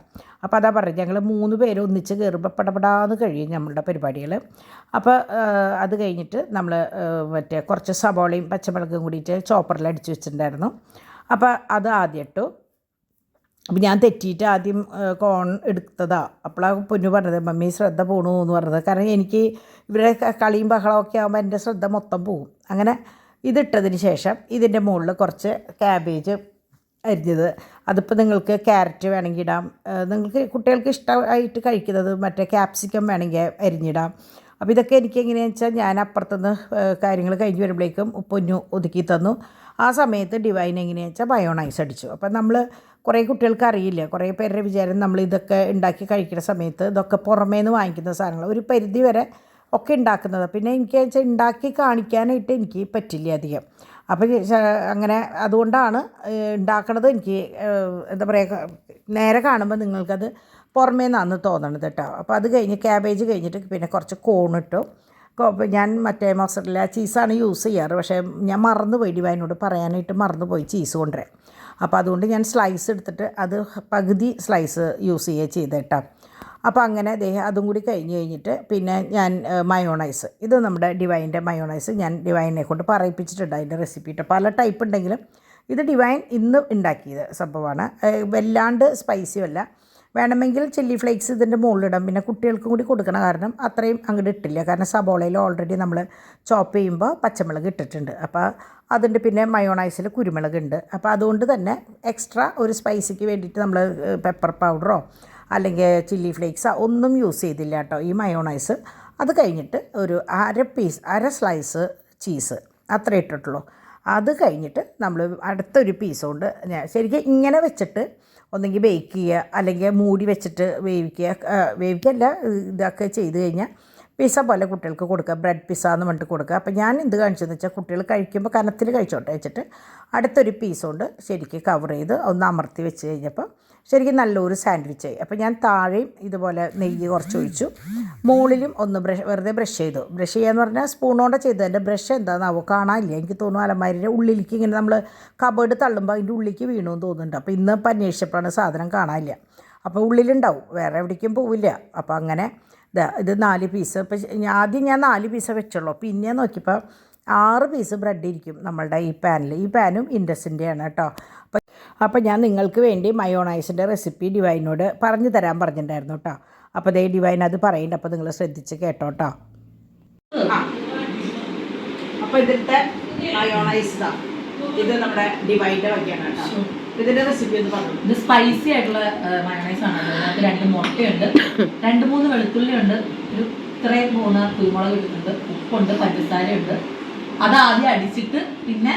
അപ്പോൾ അതാ പറഞ്ഞത്, ഞങ്ങൾ 3 പേര് ഒന്നിച്ച് കയറുമ്പോൾ പടപടാന്ന് കഴിയും നമ്മളുടെ പരിപാടികൾ. അപ്പോൾ അത് കഴിഞ്ഞിട്ട് നമ്മൾ മറ്റേ കുറച്ച് സവോളയും പച്ചമുളകും കൂടിയിട്ട് ചോപ്പറിൽ അടിച്ച് വെച്ചിട്ടുണ്ടായിരുന്നു. അപ്പോൾ അത് ആദ്യം ഇട്ടു. അപ്പോൾ ഞാൻ തെറ്റിയിട്ട് ആദ്യം കോൺ എടുത്തതാണ്. അപ്പോഴാണ് പൊന്നു പറഞ്ഞത്, മമ്മി ശ്രദ്ധ പോകണു എന്ന് പറഞ്ഞത്. കാരണം എനിക്ക് ഇവരുടെ കളിയും ബഹളമൊക്കെ ആകുമ്പോൾ എൻ്റെ ശ്രദ്ധ മൊത്തം പോകും. അങ്ങനെ ഇതിട്ടതിന് ശേഷം ഇതിൻ്റെ മുകളിൽ കുറച്ച് ക്യാബേജ് അരിഞ്ഞത്, അതിപ്പോൾ നിങ്ങൾക്ക് ക്യാരറ്റ് വേണമെങ്കിൽ ഇടാം, നിങ്ങൾക്ക് കുട്ടികൾക്ക് ഇഷ്ടമായിട്ട് കഴിക്കുന്നത് മറ്റേ ക്യാപ്സിക്കം വേണമെങ്കിൽ അരിഞ്ഞിടാം. അപ്പോൾ ഇതൊക്കെ എനിക്ക് എങ്ങനെയാണെന്ന് വെച്ചാൽ, ഞാൻ അപ്പുറത്തുനിന്ന് കാര്യങ്ങൾ കഴിഞ്ഞ് വരുമ്പോഴേക്കും പൊന്നു ഒതുക്കി തന്നു. ആ സമയത്ത് ഡിവൈൻ എങ്ങനെയാണെന്ന് വെച്ചാൽ മയോണൈസ് അടിച്ചു. അപ്പം നമ്മൾ കുറേ കുട്ടികൾക്ക് അറിയില്ല, കുറേ പേരുടെ വിചാരം നമ്മൾ ഇതൊക്കെ ഉണ്ടാക്കി കഴിക്കുന്ന സമയത്ത് ഇതൊക്കെ പുറമേ നിന്ന് വാങ്ങിക്കുന്ന സാധനങ്ങൾ ഒരു പരിധി വരെ ഒക്കെ ഉണ്ടാക്കുന്നത്. പിന്നെ എനിക്ക് വെച്ചാൽ ഉണ്ടാക്കി കാണിക്കാനായിട്ട് എനിക്ക് പറ്റില്ല അധികം. അപ്പോൾ അങ്ങനെ അതുകൊണ്ടാണ് ഉണ്ടാക്കണത്. എനിക്ക് എന്താ പറയുക, നേരെ കാണുമ്പോൾ നിങ്ങൾക്കത് പുറമേ നിന്നാണ് തോന്നണത് കേട്ടോ. അപ്പോൾ അത് കഴിഞ്ഞ് ക്യാബേജ് കഴിഞ്ഞിട്ട് പിന്നെ കുറച്ച് കോണിട്ടു. ഞാൻ മറ്റേ മൊസറല്ല ചീസാണ് യൂസ് ചെയ്യാറ്, പക്ഷേ ഞാൻ മറന്നുപോയി, ഡിവൈനോട് പറയാനായിട്ട് മറന്നുപോയി ചീസ് കൊണ്ടുവരാൻ. അപ്പോൾ അതുകൊണ്ട് ഞാൻ സ്ലൈസ് എടുത്തിട്ട് അത് പകുതി സ്ലൈസ് യൂസ് ചെയ്യുക ചെയ്തേട്ടോ. അപ്പോൾ അങ്ങനെ അതും കൂടി കഴിഞ്ഞിട്ട് പിന്നെ ഞാൻ മയോണൈസ്, ഇത് നമ്മുടെ ഡിവൈൻ്റെ മയോണൈസ് ഞാൻ ഡിവൈനെ കൊണ്ട് പറയിപ്പിച്ചിട്ടുണ്ട് അതിൻ്റെ റെസിപ്പി കേട്ടോ. പല ടൈപ്പ് ഉണ്ടെങ്കിലും ഇത് ഡിവൈൻ ഇന്ന് ഉണ്ടാക്കിയത് സംഭവമാണ്. വല്ലാണ്ട് സ്പൈസിയല്ല. വേണമെങ്കിൽ ചില്ലി ഫ്ലേക്സ് ഇതിൻ്റെ മുകളിലിടാം. പിന്നെ കുട്ടികൾക്കും കൂടി കൊടുക്കണം, കാരണം അത്രയും അങ്ങോട്ട് ഇട്ടില്ല. കാരണം സബോളയിൽ ഓൾറെഡി നമ്മൾ ചോപ്പ് ചെയ്യുമ്പോൾ പച്ചമുളക് ഇട്ടിട്ടുണ്ട്. അപ്പോൾ അതിൻ്റെ പിന്നെ മയോണൈസിൽ കുരുമുളക് ഉണ്ട്. അപ്പോൾ അതുകൊണ്ട് തന്നെ എക്സ്ട്രാ ഒരു സ്പൈസിക്ക് വേണ്ടിയിട്ട് നമ്മൾ പെപ്പർ പൗഡറോ അല്ലെങ്കിൽ ചില്ലി ഫ്ലേക്സോ ഒന്നും യൂസ് ചെയ്തില്ല കേട്ടോ ഈ മയോണൈസ്. അത് കഴിഞ്ഞിട്ട് ഒരു അര സ്ലൈസ് ചീസ് അത്ര ഇട്ടിട്ടുള്ളൂ. അത് കഴിഞ്ഞിട്ട് നമ്മൾ അടുത്തൊരു പീസ് കൊണ്ട് ഞാൻ ശരിക്കും ഇങ്ങനെ വെച്ചിട്ട് ഒന്നെങ്കിൽ ബേക്ക് ചെയ്യുക അല്ലെങ്കിൽ മൂടി വെച്ചിട്ട് വേവിക്കല്ല ഇതൊക്കെ ചെയ്ത് കഴിഞ്ഞാൽ പിസ്സ പോലെ കുട്ടികൾക്ക് കൊടുക്കുക, ബ്രെഡ് പിസ്സ എന്ന് പറഞ്ഞിട്ട് കൊടുക്കുക. അപ്പോൾ ഞാൻ എന്ത് കാണിച്ചതെന്ന് വെച്ചാൽ കുട്ടികൾ കഴിക്കുമ്പോൾ കനത്തിൽ കഴിച്ചോട്ടെ വെച്ചിട്ട് അടുത്തൊരു പീസ് കൊണ്ട് ശരിക്കും കവർ ചെയ്ത് ഒന്ന് അമർത്തി വെച്ച് കഴിഞ്ഞപ്പോൾ ശരിക്കും നല്ലൊരു സാൻഡ്വിച്ചായി. അപ്പോൾ ഞാൻ താഴെയും ഇതുപോലെ നെയ്യ് കുറച്ച് ഒഴിച്ചു, മുകളിലും ഒന്ന് വെറുതെ ബ്രഷ് ചെയ്തു. ബ്രഷ് ചെയ്യാന്ന് പറഞ്ഞാൽ സ്പൂണോടെ ചെയ്തു. എൻ്റെ ബ്രഷ് എന്താണെന്നാവോ കാണാനില്ല, എനിക്ക് തോന്നുന്നു അലമാരിൻ്റെ ഉള്ളിലേക്ക് ഇങ്ങനെ നമ്മൾ കബേർഡ് തള്ളുമ്പോൾ അതിൻ്റെ ഉള്ളിലേക്ക് വീണമെന്ന് തോന്നുന്നുണ്ട്. അപ്പോൾ ഇന്നിപ്പോൾ അന്വേഷിച്ചപ്പോഴാണ് സാധനം കാണാനില്ല. അപ്പോൾ ഉള്ളിലുണ്ടാവും, വേറെ എവിടേക്കും പോവില്ല. അപ്പോൾ അങ്ങനെ ഇത് 4 പീസ്. ഇപ്പോൾ ആദ്യം ഞാൻ 4 പീസ് വെച്ചുള്ളൂ, പിന്നെ നോക്കിയപ്പോൾ 6 പീസ് ബ്രെഡ് ഇരിക്കും നമ്മളുടെ ഈ പാനിൽ. ഈ പാനും ഇൻഡസിൻ്റെയാണ് കേട്ടോ. അപ്പോൾ ഞാൻ നിങ്ങൾക്ക് വേണ്ടി മയോണൈസിൻ്റെ റെസിപ്പി ഡിവൈനോട് പറഞ്ഞു തരാൻ പറഞ്ഞിട്ടുണ്ടായിരുന്നു കേട്ടോ. അപ്പോൾ ഡിവൈൻ അത് പറയുന്നുണ്ട്, അപ്പോൾ നിങ്ങൾ ശ്രദ്ധിച്ച് കേട്ടോ കേട്ടോ. അപ്പോൾ ഇതിൻ്റെ മയോണൈസ് ഇത് നമ്മുടെ ഡിവൈൻ്റെ വകയാണ് കേട്ടോ. ഇതിൻ്റെ റെസിപ്പി എന്ന് പറഞ്ഞു. ഇത് സ്പൈസി ആയിട്ടുള്ള മയോണൈസ് ആണ്. അതിനകത്ത് 2 മുട്ടയുണ്ട്, 2-3 വെളുത്തുള്ളിയുണ്ട്, ഒരു ഇത്രയും 3 കുരുമുളക് ഇട്ടിട്ടുണ്ട്, ഉപ്പുണ്ട്, പഞ്ചസാരയുണ്ട്. അത് ആദ്യം അടിച്ചിട്ട് പിന്നെ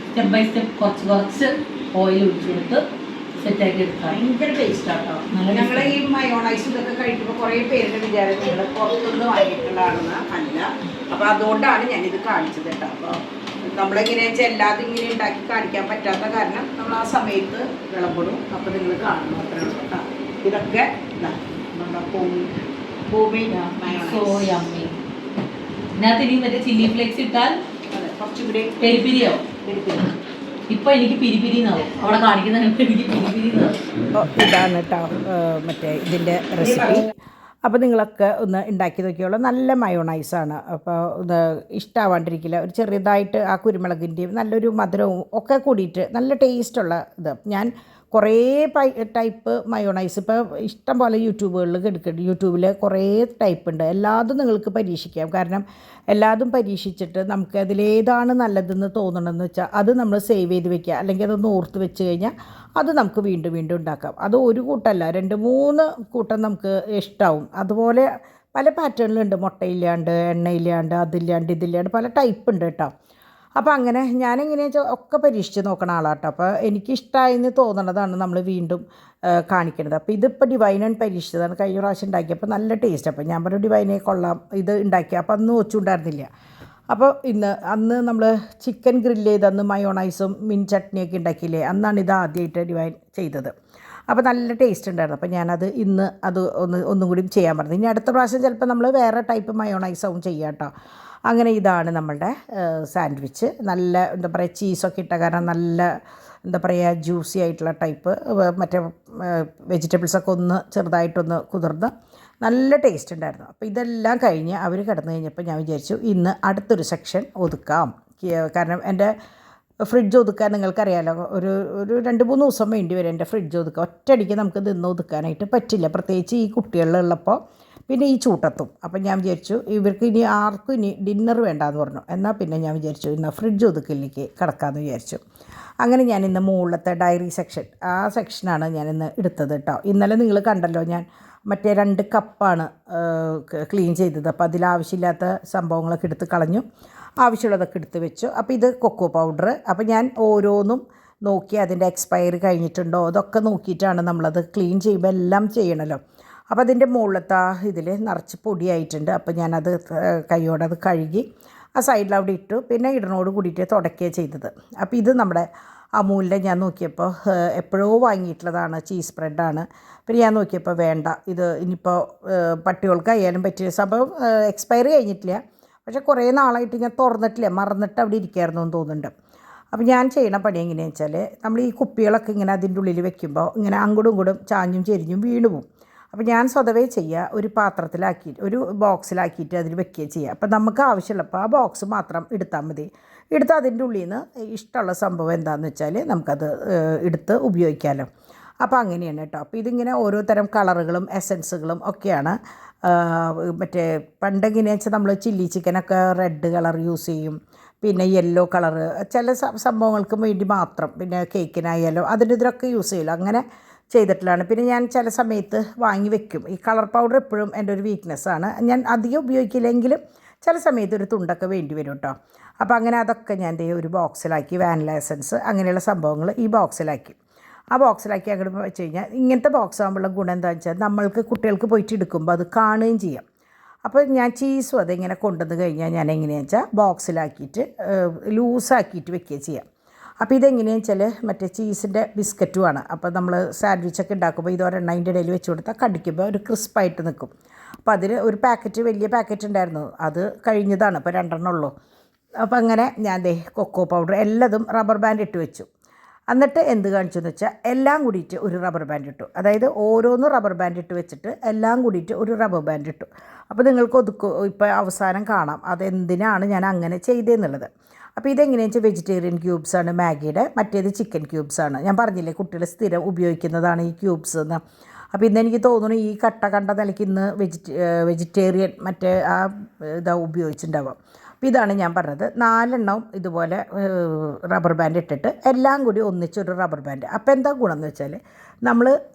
സ്റ്റെപ്പ് ബൈ സ്റ്റെപ്പ് കുറച്ച് ഓയിൽ ഒഴിച്ചു കൊടുത്ത് സെറ്റാക്കി എടുക്കാം. ഭയങ്കര ടേസ്റ്റാട്ടോ. ഞങ്ങൾ ഈ മയോണൈസ് ഇതൊക്കെ കഴിക്കുമ്പോൾ കുറേ പേരുടെ വിചാരം നിങ്ങൾ പുറത്തുനിന്ന് വാങ്ങിയിട്ടുള്ളതാണെന്ന് അല്ല. അപ്പോൾ അതുകൊണ്ടാണ് ഞാനിത് കാണിച്ചത് കേട്ടോ. അപ്പോൾ നമ്മളിങ്ങനെ എല്ലാതും ഇങ്ങനെ ഉണ്ടാക്കി കാണിക്കാൻ പറ്റാത്ത കാരണം നമ്മൾ ആ സമയത്ത് വിളമ്പിടും. അപ്പോൾ നിങ്ങൾ കാണുന്നു അത്ര കേട്ടോ. ഇതൊക്കെ നമ്മുടെ ഭൂമി സോയമ്മി. ഇതിനകത്ത് ഇനി മറ്റേ ചില്ലി ഫ്ലേക്സ് ഇട്ടാൽ കുറച്ചും കൂടി പെരിപ്പിരിയോ. ഇപ്പൊ എനിക്ക് പിരിപിരിന്നാവും അവിടെ കാണിക്കുന്ന എനിക്ക് പിരിപിരിന്നാവും. ഇതാണ് കേട്ടോ മറ്റേ ഇതിൻ്റെ റെസിപ്പി. അപ്പോൾ നിങ്ങളൊക്കെ ഒന്ന് ഉണ്ടാക്കി നോക്കിയോളൂ. നല്ല മയോണൈസാണ്. അപ്പോൾ ഇത് ഇഷ്ടമാവാണ്ടിരിക്കില്ല. ഒരു ചെറിയതായിട്ട് ആ കുരുമുളകിൻ്റെയും നല്ലൊരു മധുരവും ഒക്കെ കൂടിയിട്ട് നല്ല ടേസ്റ്റുള്ള ഇത്. ഞാൻ കുറേ ടൈപ്പ് മയോണൈസ് ഇപ്പോൾ ഇഷ്ടം പോലെ യൂട്യൂബിൽ കുറേ ടൈപ്പ് ഉണ്ട്. എല്ലാതും നിങ്ങൾക്ക് പരീക്ഷിക്കാം. കാരണം എല്ലാതും പരീക്ഷിച്ചിട്ട് നമുക്ക് അതിലേതാണ് നല്ലതെന്ന് തോന്നണമെന്ന് വെച്ചാൽ അത് നമ്മൾ സേവ് ചെയ്ത് വെക്കുക, അല്ലെങ്കിൽ അതൊന്ന് ഓർത്ത് വെച്ച് കഴിഞ്ഞാൽ അത് നമുക്ക് വീണ്ടും വീണ്ടും ഉണ്ടാക്കാം. അത് ഒരു കൂട്ടമല്ല, 2-3 കൂട്ടം നമുക്ക് ഇഷ്ടമാവും. അതുപോലെ പല പാറ്റേണിലുണ്ട്. മുട്ടയില്ലാണ്ട്, എണ്ണയില്ലാണ്ട്, അതില്ലാണ്ട്, ഇതില്ലാണ്ട് പല ടൈപ്പ് ഉണ്ട് കേട്ടോ. അപ്പോൾ അങ്ങനെ ഞാനെങ്ങനെയാണെന്ന് വെച്ചാൽ ഒക്കെ പരീക്ഷിച്ച് നോക്കണ ആളാട്ടോ. അപ്പോൾ എനിക്കിഷ്ടമായെന്ന് തോന്നണതാണ് നമ്മൾ വീണ്ടും കാണിക്കുന്നത്. അപ്പോൾ ഇതിപ്പോൾ ഡിവൈനൻ പരീക്ഷിച്ചതാണ്. കഴിഞ്ഞ പ്രാവശ്യം ഉണ്ടാക്കിയപ്പോൾ നല്ല ടേസ്റ്റ്. അപ്പോൾ ഞാൻ പറഞ്ഞു ഡിവൈനെ കൊള്ളാം ഇത് ഉണ്ടാക്കി. അപ്പോൾ അന്ന് ഒച്ചുണ്ടായിരുന്നില്ല. അപ്പോൾ അന്ന് നമ്മൾ ചിക്കൻ ഗ്രില്ല് ചെയ്ത് അന്ന് മയോണൈസും മിൻ ചട്നിയൊക്കെ ഉണ്ടാക്കിയില്ലേ, അന്നാണ് ഇത് ആദ്യമായിട്ട് ഡിവൈൻ ചെയ്തത്. അപ്പോൾ നല്ല ടേസ്റ്റ് ഉണ്ടായിരുന്നു. അപ്പോൾ ഞാനത് ഇന്ന് ഒന്നും കൂടി ചെയ്യാൻ പറഞ്ഞു. ഇനി അടുത്ത പ്രാവശ്യം ചിലപ്പോൾ നമ്മൾ വേറെ ടൈപ്പ് മയോണൈസാവും ചെയ്യാം കേട്ടോ. അങ്ങനെ ഇതാണ് നമ്മളുടെ സാൻഡ്വിച്ച്. നല്ല എന്താ പറയുക, ചീസൊക്കെ ഇട്ട കാരണം നല്ല എന്താ പറയുക ജ്യൂസി ആയിട്ടുള്ള ടൈപ്പ്. മറ്റേ വെജിറ്റബിൾസൊക്കെ ഒന്ന് ചെറുതായിട്ടൊന്ന് കുതിർന്ന് നല്ല ടേസ്റ്റ് ഉണ്ടായിരുന്നു. അപ്പോൾ ഇതെല്ലാം കഴിഞ്ഞ് അവർ കിടന്നു കഴിഞ്ഞപ്പോൾ ഞാൻ വിചാരിച്ചു ഇന്ന് അടുത്തൊരു സെക്ഷൻ ഒതുക്കാം. കാരണം എൻ്റെ ഫ്രിഡ്ജ് ഒതുക്കാൻ നിങ്ങൾക്കറിയാമല്ലോ, ഒരു 2-3 ദിവസം വേണ്ടി വരും എൻ്റെ ഫ്രിഡ്ജ് ഒതുക്കുക. ഒറ്റയടിക്ക് നമുക്ക് നിന്ന് ഒതുക്കാനായിട്ട് പറ്റില്ല, പ്രത്യേകിച്ച് ഈ കുട്ടികളുള്ളപ്പോൾ, പിന്നെ ഈ ചൂട്ടത്തും. അപ്പം ഞാൻ വിചാരിച്ചു ഇവർക്ക് ഇനി ആർക്കും ഇനി ഡിന്നർ വേണ്ടാന്ന് പറഞ്ഞു. എന്നാൽ പിന്നെ ഞാൻ വിചാരിച്ചു ഇന്ന് ഫ്രിഡ്ജ് ഒതുക്കലിലേക്ക് കിടക്കാമെന്ന് വിചാരിച്ചു. അങ്ങനെ ഞാൻ ഇന്ന് മുകളിലത്തെ ഡയറി സെക്ഷൻ, ആ സെക്ഷനാണ് ഞാനിന്ന് എടുത്തത് കേട്ടോ. ഇന്നലെ നിങ്ങൾ കണ്ടല്ലോ ഞാൻ മറ്റേ 2 കപ്പാണ് ക്ലീൻ ചെയ്തത്. അപ്പോൾ അതിലാവശ്യമില്ലാത്ത സംഭവങ്ങളൊക്കെ എടുത്ത് കളഞ്ഞു, ആവശ്യമുള്ളതൊക്കെ എടുത്ത് വെച്ചു. അപ്പോൾ ഇത് കൊക്കോ പൗഡർ. അപ്പോൾ ഞാൻ ഓരോന്നും നോക്കി അതിൻ്റെ എക്സ്പയറി കഴിഞ്ഞിട്ടുണ്ടോ അതൊക്കെ നോക്കിയിട്ടാണ് നമ്മളത് ക്ലീൻ ചെയ്യുമ്പോൾ എല്ലാം ചെയ്യണമല്ലോ. അപ്പോൾ അതിൻ്റെ മുകളിലത്തെ ഇതിൽ നിറച്ച് പൊടിയായിട്ടുണ്ട്. അപ്പോൾ ഞാനത് കൈയോടെ അത് കഴുകി ആ സൈഡിൽ അവിടെ ഇട്ടു. പിന്നെ ഇടനോട് കൂടിയിട്ട് തുടക്കുകയാണ് ചെയ്തത്. അപ്പോൾ ഇത് നമ്മുടെ അമൂലിൻ്റെ ഞാൻ നോക്കിയപ്പോൾ എപ്പോഴോ വാങ്ങിയിട്ടുള്ളതാണ്, ചീസ് ബ്രെഡാണ്. പിന്നെ ഞാൻ നോക്കിയപ്പോൾ വേണ്ട, ഇത് ഇനിയിപ്പോൾ പട്ടികൾക്കായാലും പറ്റിയ സംഭവം എക്സ്പയറി കഴിഞ്ഞിട്ടില്ല, പക്ഷേ കുറേ നാളായിട്ട് ഞാൻ തുറന്നിട്ടില്ല, മറന്നിട്ട് അവിടെ ഇരിക്കുമായിരുന്നു എന്ന് തോന്നുന്നുണ്ട്. അപ്പോൾ ഞാൻ ചെയ്യണ പണി എങ്ങനെയാണെന്ന് വെച്ചാൽ നമ്മൾ ഈ കുപ്പികളൊക്കെ ഇങ്ങനെ അതിൻ്റെ ഉള്ളിൽ വെക്കുമ്പോൾ ഇങ്ങനെ അങ്ങോട്ടും ഇങ്ങോട്ടും ചാഞ്ഞും ചെരിഞ്ഞും വീണു പോവും. അപ്പോൾ ഞാൻ സ്വതവേ ചെയ്യുക, ഒരു പാത്രത്തിലാക്കിയിട്ട് ഒരു ബോക്സിലാക്കിയിട്ട് അതിൽ വെക്കുകയും ചെയ്യുക. അപ്പോൾ നമുക്ക് ആവശ്യമുള്ളപ്പോൾ ആ ബോക്സ് മാത്രം എടുത്താൽ മതി. എടുത്ത് അതിൻ്റെ ഉള്ളിൽ നിന്ന് ഇഷ്ടമുള്ള സംഭവം എന്താണെന്ന് വെച്ചാൽ നമുക്കത് എടുത്ത് ഉപയോഗിക്കാമല്ലോ. അപ്പോൾ അങ്ങനെയാണ് കേട്ടോ. അപ്പോൾ ഇതിങ്ങനെ ഓരോ തരം കളറുകളും എസൻസുകളും ഒക്കെയാണ്. മറ്റേ പണ്ടെങ്ങനെയാണെന്ന് വെച്ചാൽ നമ്മൾ ചില്ലി ചിക്കനൊക്കെ റെഡ് കളർ യൂസ് ചെയ്യും, പിന്നെ യെല്ലോ കളറ് ചില സംഭവങ്ങൾക്ക് വേണ്ടി മാത്രം, പിന്നെ കേക്കിനായാലോ അതിൻ്റെ ഇതിലൊക്കെ യൂസ് ചെയ്യില്ല, അങ്ങനെ ചെയ്തിട്ടുള്ളതാണ്. പിന്നെ ഞാൻ ചില സമയത്ത് വാങ്ങി വെക്കും. ഈ കളർ പൗഡർ എപ്പോഴും എൻ്റെ ഒരു വീക്ക്നെസ്സാണ്. ഞാൻ അധികം ഉപയോഗിക്കില്ലെങ്കിലും ചില സമയത്ത് ഒരു തുണ്ടൊക്കെ വേണ്ടി വരും കേട്ടോ. അപ്പോൾ അങ്ങനെ അതൊക്കെ ഞാൻ ഒരു ബോക്സിലാക്കി, വാനില എസൻസ് അങ്ങനെയുള്ള സംഭവങ്ങൾ ഈ ബോക്സിലാക്കി. ആ ബോക്സിലാക്കി അങ്ങോട്ട് വെച്ച് കഴിഞ്ഞാൽ ഇങ്ങനത്തെ ബോക്സ് ആകുമ്പോഴുള്ള ഗുണം എന്താണെന്ന് വെച്ചാൽ നമ്മൾക്ക് കുട്ടികൾക്ക് പോയിട്ട് എടുക്കുമ്പോൾ അത് കാണുകയും ചെയ്യാം. അപ്പോൾ ഞാൻ ചീസും അതിങ്ങനെ കൊണ്ടുവന്ന് കഴിഞ്ഞാൽ ഞാൻ എങ്ങനെയാണെന്ന് വെച്ചാൽ ബോക്സിലാക്കിയിട്ട് ലൂസാക്കിയിട്ട് വെക്കുകയും ചെയ്യാം. അപ്പോൾ ഇതെങ്ങനെയാണെന്ന് വെച്ചാൽ മറ്റേ ചീസിൻ്റെ ബിസ്ക്കറ്റുമാണ്. അപ്പോൾ നമ്മൾ സാൻഡ്വിച്ചൊക്കെ ഉണ്ടാക്കുമ്പോൾ ഇതൊരെണ്ണം അതിൻ്റെ ഇടയിൽ വെച്ച് കൊടുത്താൽ കടിക്കുമ്പോൾ ഒരു ക്രിസ്പായിട്ട് നിൽക്കും. അപ്പോൾ അതിന് ഒരു പാക്കറ്റ്, വലിയ പാക്കറ്റ് ഉണ്ടായിരുന്നു, അത് കഴിഞ്ഞതാണ്, ഇപ്പോൾ 2 ഉള്ളൂ. അപ്പോൾ അങ്ങനെ ഞാൻ കൊക്കോ പൗഡർ എല്ലാതും റബ്ബർ ബാൻഡ് ഇട്ട് വെച്ചു. എന്നിട്ട് എന്ത് കാണിച്ചു എന്ന് വെച്ചാൽ എല്ലാം കൂടിയിട്ട് ഒരു റബ്ബർ ബാൻഡ് ഇട്ടു. അതായത് ഓരോന്നും റബ്ബർ ബാൻഡ് ഇട്ട് വെച്ചിട്ട് എല്ലാം കൂടിയിട്ട് ഒരു റബ്ബർ ബാൻഡ് ഇട്ടു. അപ്പോൾ നിങ്ങൾക്ക് ഇപ്പോൾ അവസാനം കാണാം അതെന്തിനാണ് ഞാൻ അങ്ങനെ ചെയ്തതെന്നുള്ളത്. അപ്പോൾ ഇതെങ്ങനെയാണെന്ന് വെച്ചാൽ വെജിറ്റേറിയൻ ക്യൂബ്സാണ് മാഗിയുടെ, മറ്റേത് ചിക്കൻ ക്യൂബ്സാണ്. ഞാൻ പറഞ്ഞില്ലേ കുട്ടികൾ സ്ഥിരം ഉപയോഗിക്കുന്നതാണ് ഈ ക്യൂബ്സ് എന്ന്. അപ്പോൾ ഇന്നെനിക്ക് തോന്നുന്നു ഈ കട്ട കണ്ട നിലയ്ക്ക് ഇന്ന് വെജിറ്റേറിയൻ മറ്റേ ആ ഇതാ ഉപയോഗിച്ചിട്ടുണ്ടാവാം. അപ്പോൾ ഇതാണ് ഞാൻ പറഞ്ഞത്. 4 ഇതുപോലെ റബ്ബർ ബാൻഡ് ഇട്ടിട്ട് എല്ലാം കൂടി ഒന്നിച്ചൊരു റബ്ബർ ബാൻഡ്. അപ്പോൾ എന്താ ഗുണം എന്ന് വെച്ചാൽ നമ്മൾ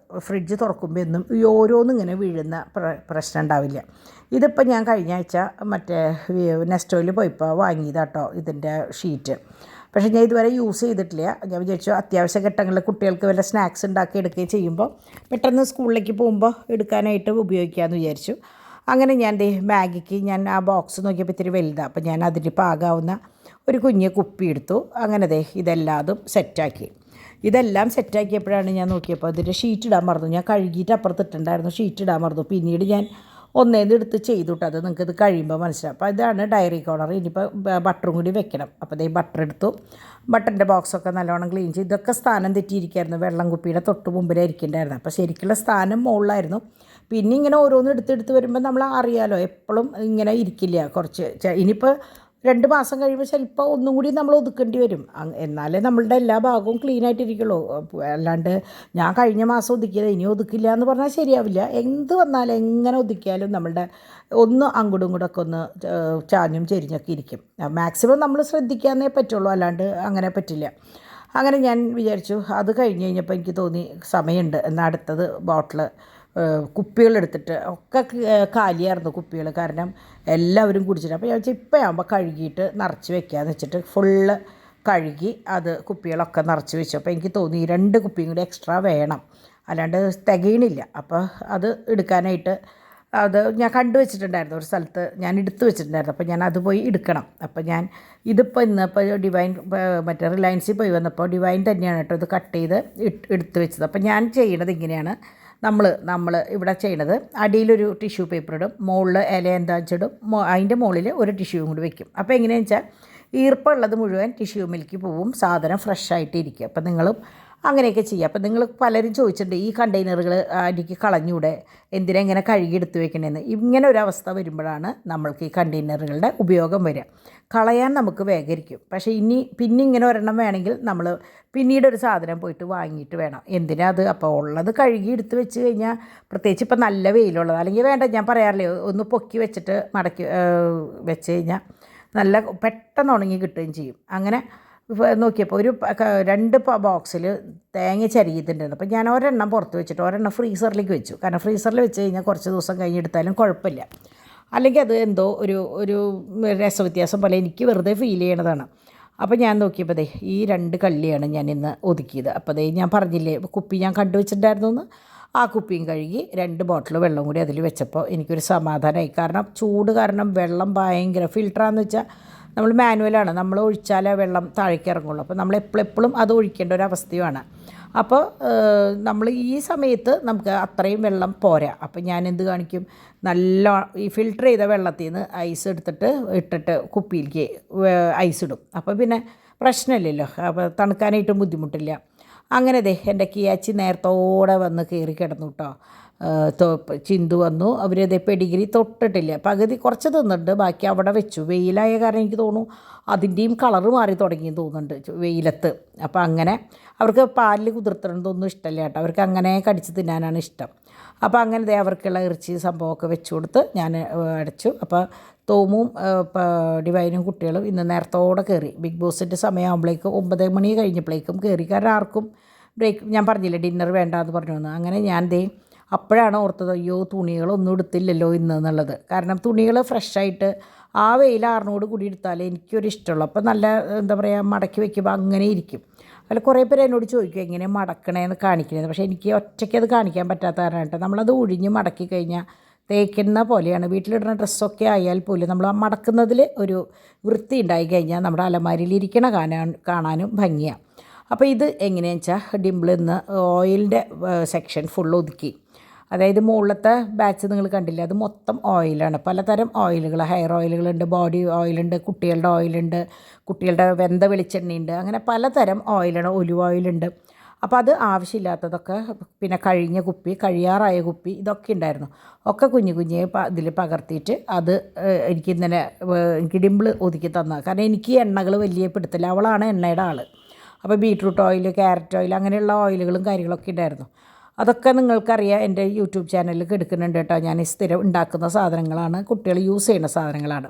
ഫ്രിഡ്ജ് തുറക്കുമ്പോൾ എന്നും ഈ ഓരോന്നും ഇങ്ങനെ വീഴുന്ന പ്രശ്നം ഉണ്ടാവില്ല. ഇതിപ്പോൾ ഞാൻ കഴിഞ്ഞ ആഴ്ച മറ്റേ നെസ്റ്റോയിൽ പോയപ്പോൾ വാങ്ങിയതാട്ടോ ഇതിൻ്റെ ഷീറ്റ്. പക്ഷേ ഞാൻ ഇതുവരെ യൂസ് ചെയ്തിട്ടില്ല. ഞാൻ വിചാരിച്ചു അത്യാവശ്യ ഘട്ടങ്ങളിൽ കുട്ടികൾക്ക് വല്ല സ്നാക്സ് ഉണ്ടാക്കി എടുക്കുകയും ചെയ്യുമ്പോൾ പെട്ടെന്ന് സ്കൂളിലേക്ക് പോകുമ്പോൾ എടുക്കാനായിട്ട് ഉപയോഗിക്കാമെന്ന് വിചാരിച്ചു. അങ്ങനെ ഞാൻ മാഗിക്ക് ഞാൻ ആ ബോക്സ് നോക്കിയപ്പോൾ ഇത്തിരി വലുതാണ്. അപ്പോൾ ഞാൻ അതിന് പാകാവുന്ന ഒരു കുഞ്ഞ് കുപ്പി എടുത്തു. അങ്ങനെ ഇതെല്ലാതും സെറ്റാക്കി. ഇതെല്ലാം സെറ്റാക്കിയപ്പോഴാണ് ഞാൻ നോക്കിയപ്പോൾ അതിൻ്റെ ഷീറ്റ് ഇടാൻ മറന്നു. ഞാൻ കഴുകിയിട്ട് അപ്പുറത്തിട്ടുണ്ടായിരുന്നു, ഷീറ്റ് ഇടാൻ മറന്നു. പിന്നീട് ഞാൻ ഒന്നേന്ന് എടുത്ത് ചെയ്തുട്ടോ. അത് നിങ്ങൾക്കിത് കഴിയുമ്പോൾ മനസ്സിലാവും. അപ്പോൾ ഇതാണ് ഡയറി കോർണർ. ഇനിയിപ്പോൾ ബട്ടറും കൂടി വെക്കണം. അപ്പോൾ ബട്ടർ എടുത്തു. ബട്ടറിൻ്റെ ബോക്സൊക്കെ നല്ലോണം ക്ലീൻ ചെയ്തു. ഇതൊക്കെ സ്ഥാനം തെറ്റിയിരിക്കുകയായിരുന്നു. വെള്ളം കുപ്പിയുടെ തൊട്ട് മുമ്പിലായിരിക്കണ്ടായിരുന്നു. അപ്പോൾ ശരിക്കുള്ള സ്ഥാനം മുകളിലായിരുന്നു. പിന്നെ ഇങ്ങനെ ഓരോന്നും എടുത്തെടുത്ത് വരുമ്പോൾ നമ്മൾ അറിയാലോ എപ്പോഴും ഇങ്ങനെ ഇരിക്കില്ല. കുറച്ച് ഇനിയിപ്പോൾ 2 മാസം കഴിയുമ്പോൾ ചിലപ്പോൾ ഒന്നും കൂടി നമ്മൾ ഒതുക്കേണ്ടി വരും. എന്നാലേ നമ്മളുടെ എല്ലാ ഭാഗവും ക്ലീനായിട്ടിരിക്കുള്ളൂ. അല്ലാണ്ട് ഞാൻ കഴിഞ്ഞ മാസം ഒതുക്കിയത് ഇനി ഒതുക്കില്ല എന്ന് പറഞ്ഞാൽ ശരിയാവില്ല. എന്ത് വന്നാലും എങ്ങനെ ഒതുക്കിയാലും നമ്മളുടെ ഒന്ന് അങ്ങോട്ടും ഇങ്ങോട്ടൊക്കെ ഒന്ന് ചാഞ്ഞും ചെരിഞ്ഞൊക്കെ ഇരിക്കും. മാക്സിമം നമ്മൾ ശ്രദ്ധിക്കാനേ പറ്റുള്ളൂ, അല്ലാണ്ട് അങ്ങനെ പറ്റില്ല. അങ്ങനെ ഞാൻ വിചാരിച്ചു അത് കഴിഞ്ഞ് കഴിഞ്ഞപ്പോൾ എനിക്ക് തോന്നി സമയമുണ്ട് എന്നാൽ അടുത്തത് ബോട്ടിൽ കുപ്പികളെടുത്തിട്ട് ഒക്കെ കാലിയായിരുന്നു കുപ്പികൾ, കാരണം എല്ലാവരും കുടിച്ചിട്ട്. അപ്പോൾ ഞാൻ വെച്ചാൽ ഇപ്പോൾ ആകുമ്പോൾ കഴുകിയിട്ട് നിറച്ച് വെക്കാമെന്ന് വെച്ചിട്ട് ഫുള്ള് കഴുകി അത് കുപ്പികളൊക്കെ നിറച്ച് വെച്ചു. അപ്പോൾ എനിക്ക് തോന്നി 2 കുപ്പിയും കൂടി എക്സ്ട്രാ വേണം, അല്ലാണ്ട് തികയണില്ല. അപ്പോൾ അത് എടുക്കാനായിട്ട് അത് ഞാൻ കണ്ടു വെച്ചിട്ടുണ്ടായിരുന്നു ഒരു സ്ഥലത്ത്, ഞാൻ എടുത്തു വെച്ചിട്ടുണ്ടായിരുന്നു. അപ്പോൾ ഞാൻ അത് പോയി എടുക്കണം. അപ്പോൾ ഞാൻ ഇതിപ്പോൾ ഇന്നിപ്പോൾ ഡിവൈൻ മറ്റേ റിലയൻസിൽ പോയി വന്നപ്പോൾ ഡിവൈൻ തന്നെയാണ് കേട്ടോ ഇത് കട്ട് ചെയ്ത് എടുത്ത് വെച്ചത്. അപ്പോൾ ഞാൻ ചെയ്യണത് ഇങ്ങനെയാണ്. നമ്മൾ ഇവിടെ ചെയ്യണത് അടിയിലൊരു ടിഷ്യൂ പേപ്പർ ഇടും, മുകളിൽ ഇല എന്താച്ചിടും, അതിൻ്റെ മുകളിൽ ഒരു ടിഷ്യൂവും കൂടി വെക്കും. അപ്പോൾ എങ്ങനെയാണെന്ന് വെച്ചാൽ ഈർപ്പമുള്ളത് മുഴുവൻ ടിഷ്യൂമിലേക്ക് പോവും, സാധനം ഫ്രഷായിട്ട് ഇരിക്കും. അപ്പോൾ നിങ്ങളും അങ്ങനെയൊക്കെ ചെയ്യുക. അപ്പോൾ നിങ്ങൾ പലരും ചോദിച്ചിട്ടുണ്ട് ഈ കണ്ടെയ്നറുകൾ അടിക്ക് കളഞ്ഞൂടെ, എന്തിനാ ഇങ്ങനെ കഴുകിയെടുത്ത് വെക്കണമെന്ന്. ഇങ്ങനെ ഒരു അവസ്ഥ വരുമ്പോഴാണ് നമ്മൾക്ക് ഈ കണ്ടെയ്നറുകളുടെ ഉപയോഗം വരിക. കളയാൻ നമുക്ക് വേഗരിക്കും. പക്ഷേ പിന്നെ ഇങ്ങനെ ഒരെണ്ണം വേണമെങ്കിൽ നമ്മൾ പിന്നീട് ഒരു സാധനം പോയിട്ട് വാങ്ങിയിട്ട് വേണം. എന്തിനാ അത്? അപ്പോൾ ഉള്ളത് കഴുകി എടുത്ത് വെച്ച് കഴിഞ്ഞാൽ, പ്രത്യേകിച്ച് ഇപ്പോൾ നല്ല വെയിലുള്ളത്, അല്ലെങ്കിൽ വേണ്ട ഞാൻ പറയാറില്ലേ ഒന്ന് പൊക്കി വെച്ചിട്ട് മടക്കി വെച്ച് കഴിഞ്ഞാൽ നല്ല പെട്ടെന്ന് ഉണങ്ങി കിട്ടുകയും ചെയ്യും. അങ്ങനെ നോക്കിയപ്പോൾ ഒരു 2 ബോക്സിൽ തേങ്ങ ചരിയിട്ടുണ്ടായിരുന്നു. അപ്പോൾ ഞാൻ ഒരെണ്ണം പുറത്ത് വെച്ചിട്ട് ഒരെണ്ണം ഫ്രീസറിലേക്ക് വെച്ചു. കാരണം ഫ്രീസറിൽ വെച്ച് കഴിഞ്ഞാൽ കുറച്ച് ദിവസം കഴിഞ്ഞെടുത്താലും കുഴപ്പമില്ല. അല്ലെങ്കിൽ അത് എന്തോ ഒരു രസവ്യത്യാസം പോലെ എനിക്ക് വെറുതെ ഫീൽ ചെയ്യണതാണ്. അപ്പോൾ ഞാൻ നോക്കിയപ്പോൾ ഈ 2 കള്ളിയാണ് ഞാൻ ഇന്ന് ഒതുക്കിയത്. അപ്പോൾ ഞാൻ പറഞ്ഞില്ലേ കുപ്പി ഞാൻ കണ്ടുവച്ചിട്ടുണ്ടായിരുന്നു എന്ന്, ആ കുപ്പിയും കഴുകി 2 ബോട്ടിൽ വെള്ളം കൂടി അതിൽ വെച്ചപ്പോൾ എനിക്കൊരു സമാധാനമായി. കാരണം ചൂട് കാരണം വെള്ളം ഭയങ്കര ഫിൽറ്ററാന്ന് വെച്ചാൽ നമ്മൾ മാനുവലാണ്, നമ്മൾ ഒഴിച്ചാലേ വെള്ളം താഴേക്ക് ഇറങ്ങുള്ളൂ. അപ്പോൾ നമ്മൾ എപ്പോഴും അത് ഒഴിക്കേണ്ട ഒരു അവസ്ഥയുമാണ്. അപ്പോൾ നമ്മൾ ഈ സമയത്ത് നമുക്ക് അത്രയും വെള്ളം പോരാ. അപ്പോൾ ഞാൻ എന്ത് കാണിക്കും, നല്ല ഈ ഫിൽറ്റർ ചെയ്ത വെള്ളത്തിൽ നിന്ന് ഐസ് ഇട്ടിട്ട് കുപ്പിയിലേക്ക് ഐസ് ഇടും. അപ്പോൾ പിന്നെ പ്രശ്നമില്ലല്ലോ, അപ്പോൾ തണുക്കാനായിട്ടും ബുദ്ധിമുട്ടില്ല. അങ്ങനെ എൻ്റെ കിയാച്ചി നേരത്തോടെ വന്ന് കയറി കിടന്നു കേട്ടോ. ചിന്തു വന്നു. അവരതേ പെഡിഗ്രി തൊട്ടിട്ടില്ല, പകുതി കുറച്ച് തിന്നിട്ടുണ്ട്, ബാക്കി അവിടെ വെച്ചു. വെയിലായ കാരണം എനിക്ക് തോന്നുന്നു അതിൻ്റെയും കളറ് മാറി തുടങ്ങിയെന്ന് തോന്നുന്നുണ്ട് വെയിലത്ത്. അപ്പോൾ അങ്ങനെ അവർക്ക് പാലിൽ കുതിർത്തിടുന്നതൊന്നും ഇഷ്ടമല്ല കേട്ടോ, അവർക്ക് അങ്ങനെ കടിച്ച് തിന്നാനാണ് ഇഷ്ടം. അപ്പോൾ അങ്ങനെ അവർക്കുള്ള ഇറച്ചി സംഭവമൊക്കെ വെച്ച് കൊടുത്ത് ഞാൻ അടച്ചു. അപ്പോൾ തോമും ഡിവൈനും കുട്ടികളും ഇന്ന് നേരത്തോടെ കയറി. ബിഗ് ബോസിൻ്റെ സമയമാകുമ്പോഴേക്കും 9 മണി കഴിഞ്ഞപ്പോഴേക്കും കയറി. കാരണം ആർക്കും ബ്രേക്ക്, ഞാൻ പറഞ്ഞില്ലേ ഡിന്നർ വേണ്ട എന്ന് പറഞ്ഞു വന്നു. അങ്ങനെ ഞാൻ അപ്പോഴാണ് ഓർത്തത്, അയ്യോ തുണികളൊന്നും എടുത്തില്ലല്ലോ ഇന്ന് എന്നുള്ളത്. കാരണം തുണികൾ ഫ്രഷായിട്ട് ആ വെയിലാറിനോട് കൂടി എടുത്താലേ എനിക്കൊരു ഇഷ്ടമുള്ളൂ. അപ്പോൾ നല്ല എന്താ പറയുക, മടക്കി വയ്ക്കുമ്പോൾ അങ്ങനെ ഇരിക്കും. അതിൽ കുറേ പേര് എന്നോട് ചോദിക്കും എങ്ങനെ മടക്കണേന്ന് കാണിക്കണേന്ന്. പക്ഷേ എനിക്ക് ഒറ്റയ്ക്ക് അത് കാണിക്കാൻ പറ്റാത്ത കാരണമായിട്ട് നമ്മളത് ഒഴിഞ്ഞ് മടക്കി കഴിഞ്ഞാൽ തേക്കുന്ന പോലെയാണ്. വീട്ടിലിടുന്ന ഡ്രസ്സൊക്കെ ആയാൽ പോലും നമ്മൾ ആ മടക്കുന്നതിൽ ഒരു വൃത്തി ഉണ്ടായി കഴിഞ്ഞാൽ നമ്മുടെ അലമാരിയിൽ ഇരിക്കണ കാണാനും ഭംഗിയാണ്. അപ്പോൾ ഇത് എങ്ങനെയാണെന്ന് വെച്ചാൽ ഡിംപിൾ ഇന്ന് ഓയിലിൻ്റെ സെക്ഷൻ ഫുൾ ഒതുക്കി. അതായത് മുകളിലത്തെ ബാച്ച് നിങ്ങൾ കണ്ടില്ല, അത് മൊത്തം ഓയിലാണ്. പലതരം ഓയിലുകൾ, ഹെയർ ഓയിലുകളുണ്ട്, ബോഡി ഓയിലുണ്ട്, കുട്ടികളുടെ ഓയിലുണ്ട്, കുട്ടികളുടെ വെന്ത വെളിച്ചെണ്ണയുണ്ട്, അങ്ങനെ പലതരം ഓയിലാണ്. ഒലിവ് ഓയിലുണ്ട്. അപ്പോൾ അത് ആവശ്യമില്ലാത്തതൊക്കെ, പിന്നെ കഴിഞ്ഞ കുപ്പി, കഴിയാറായ കുപ്പി, ഇതൊക്കെ ഉണ്ടായിരുന്നു. ഒക്കെ കുഞ്ഞു കുഞ്ഞ് ഇതിൽ പകർത്തിയിട്ട് അത് എനിക്ക് ഇന്നലെ എനിക്ക് ഡിംപിൾ ഒതുക്കി തന്ന. കാരണം എനിക്ക് എണ്ണകൾ വലിയ പിടുത്തില്ല, അവളാണ് എണ്ണയുടെ ആൾ. അപ്പോൾ ബീട്രൂട്ട് ഓയിൽ, ക്യാരറ്റ് ഓയിൽ, അങ്ങനെയുള്ള ഓയിലുകളും കാര്യങ്ങളൊക്കെ ഉണ്ടായിരുന്നു. അതൊക്കെ നിങ്ങൾക്കറിയാം, എൻ്റെ യൂട്യൂബ് ചാനലിൽ എടുക്കുന്നുണ്ട് കേട്ടോ. ഞാൻ സ്ഥിരം ഉണ്ടാക്കുന്ന സാധനങ്ങളാണ്, കുട്ടികൾ യൂസ് ചെയ്യുന്ന സാധനങ്ങളാണ്.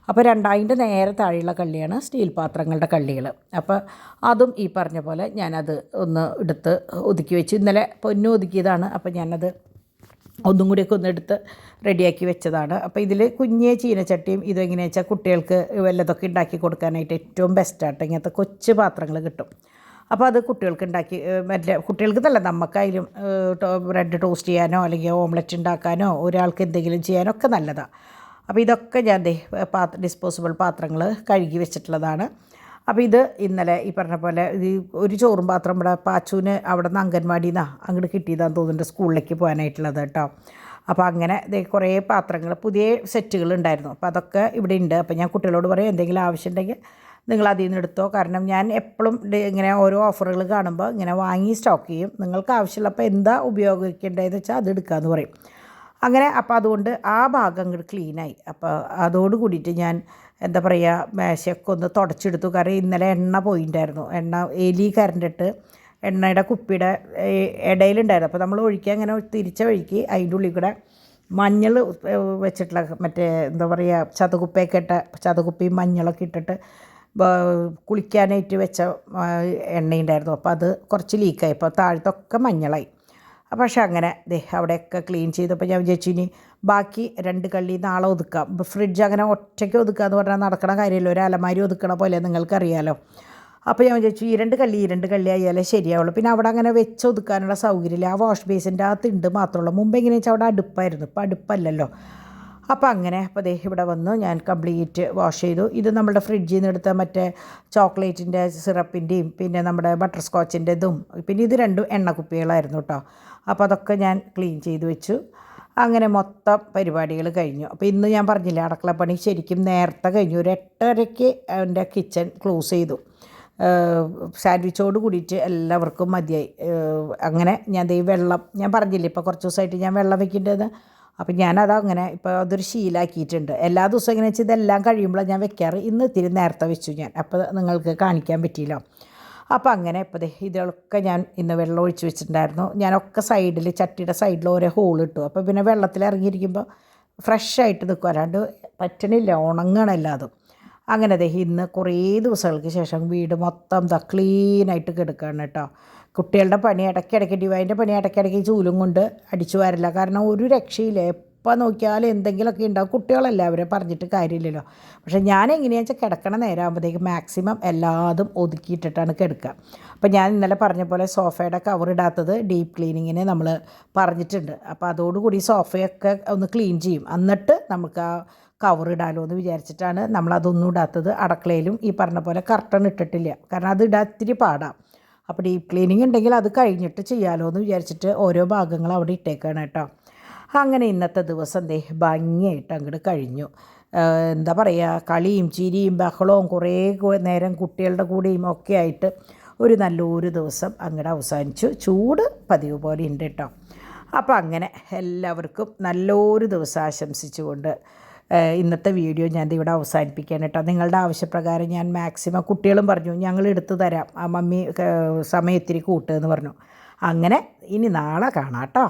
അപ്പോൾ അതിൻ്റെ നേരെ താഴെയുള്ള കള്ളിയാണ് സ്റ്റീൽ പാത്രങ്ങളുടെ കള്ളികൾ. അപ്പോൾ അതും ഈ പറഞ്ഞ പോലെ ഞാനത് ഒന്ന് എടുത്ത് ഒതുക്കി വെച്ചു. ഇന്നലെ പൊന്നു ഒതുക്കിയതാണ്. അപ്പോൾ ഞാനത് ഒന്നും കൂടിയൊക്കെ ഒന്ന് എടുത്ത് റെഡിയാക്കി വെച്ചതാണ്. അപ്പോൾ ഇതിൽ കുഞ്ഞേ ചീനച്ചട്ടിയും ഇതെങ്ങനെയാണെന്ന് വെച്ചാൽ കുട്ടികൾക്ക് വല്ലതൊക്കെ ഉണ്ടാക്കി കൊടുക്കാനായിട്ട് ഏറ്റവും ബെസ്റ്റായിട്ട് ഇങ്ങനത്തെ കൊച്ചു പാത്രങ്ങൾ കിട്ടും. അപ്പോൾ അത് കുട്ടികൾക്ക് ഉണ്ടാക്കി, മറ്റേ കുട്ടികൾക്ക് നല്ല നമുക്കായാലും ബ്രെഡ് ടോസ്റ്റ് ചെയ്യാനോ അല്ലെങ്കിൽ ഓംലെറ്റ് ഉണ്ടാക്കാനോ ഒരാൾക്ക് എന്തെങ്കിലും ചെയ്യാനോ ഒക്കെ നല്ലതാണ്. അപ്പോൾ ഇതൊക്കെ ഞാൻ ഡിസ്പോസിബിൾ പാത്രങ്ങൾ കഴുകി വെച്ചിട്ടുള്ളതാണ്. അപ്പോൾ ഇത് ഇന്നലെ ഈ പറഞ്ഞ പോലെ ഒരു ചോറും പാത്രം ഇവിടെ പാച്ചുവിന് അവിടെ നിന്ന് അംഗൻവാടിയിൽ നിന്നാണ് അങ്ങോട്ട് കിട്ടിയതാണെന്ന് തോന്നുന്നുണ്ട് സ്കൂളിലേക്ക് പോകാനായിട്ടുള്ളത് കേട്ടോ. അപ്പോൾ അങ്ങനെ കുറേ പാത്രങ്ങൾ പുതിയ സെറ്റുകൾ ഉണ്ടായിരുന്നു. അപ്പോൾ അതൊക്കെ ഇവിടെ ഉണ്ട്. അപ്പോൾ ഞാൻ കുട്ടികളോട് പറയും എന്തെങ്കിലും ആവശ്യമുണ്ടെങ്കിൽ നിങ്ങൾ അതിൽ നിന്ന് എടുത്തോ. കാരണം ഞാൻ എപ്പോഴും ഇങ്ങനെ ഓരോ ഓഫറുകൾ കാണുമ്പോൾ ഇങ്ങനെ വാങ്ങി സ്റ്റോക്ക് ചെയ്യും. നിങ്ങൾക്ക് ആവശ്യമുള്ളപ്പോൾ എന്താ ഉപയോഗിക്കേണ്ടതെന്ന് വെച്ചാൽ അത് എടുക്കാമെന്ന് പറയും. അങ്ങനെ അപ്പോൾ അതുകൊണ്ട് ആ ഭാഗം അങ്ങോട്ട് ക്ലീനായി. അപ്പോൾ അതോട് കൂടിയിട്ട് ഞാൻ എന്താ പറയുക, മേശയൊക്കെ ഒന്ന് തുടച്ചെടുത്തു. കാരണം ഇന്നലെ എണ്ണ പോയിട്ടുണ്ടായിരുന്നു. എണ്ണ എലി കരണ്ടിട്ട് എണ്ണയുടെ കുപ്പിയുടെ ഇടയിലുണ്ടായിരുന്നു. അപ്പോൾ നമ്മൾ ഒഴിക്കുക അങ്ങനെ തിരിച്ച വഴിക്ക് അതിൻ്റെ ഉള്ളിൽ കൂടെ മഞ്ഞൾ വെച്ചിട്ടുള്ള മറ്റേ എന്താ പറയുക ചതകുപ്പയൊക്കെ ഇട്ട ചതകുപ്പിയും മഞ്ഞളൊക്കെ ഇട്ടിട്ട് കുളിക്കാനായിട്ട് വെച്ച എണ്ണയുണ്ടായിരുന്നു. അപ്പോൾ അത് കുറച്ച് ലീക്കായി. അപ്പോൾ താഴത്തൊക്കെ മഞ്ഞളായി. പക്ഷേ അങ്ങനെ അവിടെയൊക്കെ ക്ലീൻ ചെയ്തപ്പോൾ ഞാൻ വിചാരിച്ചു ഇനി ബാക്കി 2 കള്ളി നാളെ ഒതുക്കാം. ഫ്രിഡ്ജ് അങ്ങനെ ഒറ്റയ്ക്ക് ഒതുക്കുക എന്ന് പറഞ്ഞാൽ നടക്കണ കാര്യമല്ലോ, ഒരു അലമാരി ഒതുക്കണ പോലെ നിങ്ങൾക്കറിയാലോ. അപ്പോൾ ഞാൻ വിചാരിച്ചു ഈ 2 കള്ളി ആയാലേ ശരിയാവുള്ളൂ. പിന്നെ അവിടെ അങ്ങനെ വെച്ച് ഒതുക്കാനുള്ള സൗകര്യമില്ല. ആ വാഷ് ബേസിൻ്റെ ആ തിണ്ട് മാത്രമുള്ളൂ. മുമ്പ് എങ്ങനെയാണെന്ന് വെച്ചാൽ അവിടെ അടുപ്പായിരുന്നു, ഇപ്പോൾ അടുപ്പല്ലല്ലോ. അപ്പോൾ അങ്ങനെ അപ്പോൾ ഇവിടെ വന്ന് ഞാൻ കംപ്ലീറ്റ് വാഷ് ചെയ്തു. ഇത് നമ്മുടെ ഫ്രിഡ്ജിൽ നിന്ന് എടുത്ത മറ്റേ ചോക്ലേറ്റിൻ്റെ സിറപ്പിൻ്റെയും പിന്നെ നമ്മുടെ ബട്ടർ സ്കോച്ചിൻ്റെ ഇതും പിന്നെ ഇത് 2 എണ്ണക്കുപ്പികളായിരുന്നു കേട്ടോ. അപ്പോൾ അതൊക്കെ ഞാൻ ക്ലീൻ ചെയ്ത് വെച്ചു. അങ്ങനെ മൊത്തം പരിപാടികൾ കഴിഞ്ഞു. അപ്പോൾ ഇന്ന് ഞാൻ പറഞ്ഞില്ലേ അടുക്കളപ്പണി ശരിക്കും നേരത്തെ കഴിഞ്ഞു. ഒരു 8:30-ക്ക് എൻ്റെ കിച്ചൺ ക്ലോസ് ചെയ്തു. സാൻഡ്വിച്ചോട് കൂടിയിട്ട് എല്ലാവർക്കും മതിയായി. അങ്ങനെ ഞാൻ വെള്ളം ഞാൻ പറഞ്ഞില്ലേ ഇപ്പോൾ കുറച്ച് ദിവസമായിട്ട് ഞാൻ വെള്ളം വെക്കേണ്ടത്. അപ്പോൾ ഞാനതങ്ങനെ ഇപ്പോൾ അതൊരു ശീലമാക്കിയിട്ടുണ്ട്. എല്ലാ ദിവസവും എങ്ങനെ വെച്ചാൽ ഇതെല്ലാം കഴിയുമ്പോഴാണ് ഞാൻ വെക്കാറ്. ഇന്ന് ഇത്തിരി നേരത്തെ വെച്ചു ഞാൻ, അപ്പോൾ നിങ്ങൾക്ക് കാണിക്കാൻ പറ്റിയില്ല. അപ്പോൾ അങ്ങനെ ഇപ്പോൾ ഇതൊക്കെ ഞാൻ ഇന്ന് വെള്ളം ഒഴിച്ച് വെച്ചിട്ടുണ്ടായിരുന്നു. ഞാനൊക്കെ സൈഡിൽ ചട്ടിയുടെ സൈഡിൽ ഓരോ ഹോൾ ഇട്ടു. അപ്പോൾ പിന്നെ വെള്ളത്തിൽ ഇറങ്ങിയിരിക്കുമ്പോൾ ഫ്രഷായിട്ട് നിൽക്കും, അല്ലാണ്ട് പറ്റണില്ല, ഉണങ്ങണമല്ല അതും. അങ്ങനെ ഇന്ന് കുറേ ദിവസങ്ങൾക്ക് ശേഷം വീട് മൊത്തം ക്ലീനായിട്ട് കിടക്കുകയാണ് കേട്ടോ. കുട്ടികളുടെ പണി ഇടയ്ക്കിടയ്ക്ക് ഡിവൈൻ്റെ പണി ഇടയ്ക്കിടയ്ക്ക് ചൂലും കൊണ്ട് അടിച്ചു വരില്ല. കാരണം ഒരു രക്ഷയില്ല, എപ്പോൾ നോക്കിയാലും എന്തെങ്കിലുമൊക്കെ ഉണ്ടാവും. കുട്ടികളെല്ലാവരും പറഞ്ഞിട്ട് കാര്യമില്ലല്ലോ. പക്ഷേ ഞാൻ എങ്ങനെയാണെന്ന് വെച്ചാൽ കിടക്കണ നേരമാകുമ്പോഴത്തേക്ക് മാക്സിമം എല്ലാതും ഒതുക്കിയിട്ടിട്ടാണ് കിടക്കുക. അപ്പോൾ ഞാൻ ഇന്നലെ പറഞ്ഞ പോലെ സോഫയുടെ കവർ ഇടാത്തത് ഡീപ്പ് ക്ലീനിങ്ങിന് നമ്മൾ പറഞ്ഞിട്ടുണ്ട്. അപ്പോൾ അതോടുകൂടി സോഫയൊക്കെ ഒന്ന് ക്ലീൻ ചെയ്യും, എന്നിട്ട് നമുക്ക് ആ കവർ ഇടാലോ എന്ന് വിചാരിച്ചിട്ടാണ് നമ്മളതൊന്നും ഇടാത്തത്. അടുക്കളയിലും ഈ പറഞ്ഞ പോലെ കർട്ടൺ ഇട്ടിട്ടില്ല, കാരണം അത് ഇടാൻ ഇത്തിരി പാടാം. അപ്പോൾ ഡീപ്പ് ക്ലീനിങ് ഉണ്ടെങ്കിൽ അത് കഴിഞ്ഞിട്ട് ചെയ്യാമല്ലോ എന്ന് വിചാരിച്ചിട്ട് ഓരോ ഭാഗങ്ങൾ അവിടെ ഇട്ടേക്കാണ് കേട്ടോ. അങ്ങനെ ഇന്നത്തെ ദിവസം ഭംഗിയായിട്ട് അങ്ങോട്ട് കഴിഞ്ഞു. എന്താ പറയുക, കളിയും ചിരിയും ബഹളവും കുറേ നേരം കുട്ടികളുടെ കൂടെയും ഒക്കെ ആയിട്ട് ഒരു നല്ലൊരു ദിവസം അങ്ങോട്ട് അവസാനിച്ചു. ചൂട് പതിവ് പോലെ ഉണ്ട് കേട്ടോ. അപ്പോൾ അങ്ങനെ എല്ലാവർക്കും നല്ലൊരു ദിവസം ആശംസിച്ചുകൊണ്ട് ഇന്നത്തെ വീഡിയോ ഞാൻ ഇവിടെ അവസാനിപ്പിക്കുകയാണ് കേട്ടോ. നിങ്ങളുടെ ആവശ്യപ്രകാരം ഞാൻ മാക്സിമം, കുട്ടികളും പറഞ്ഞു ഞങ്ങൾ എടുത്തു തരാം, ആ മമ്മി സമയത്തിരി കൂട്ടുമെന്ന് പറഞ്ഞു. അങ്ങനെ ഇനി നാളെ കാണാം കേട്ടോ.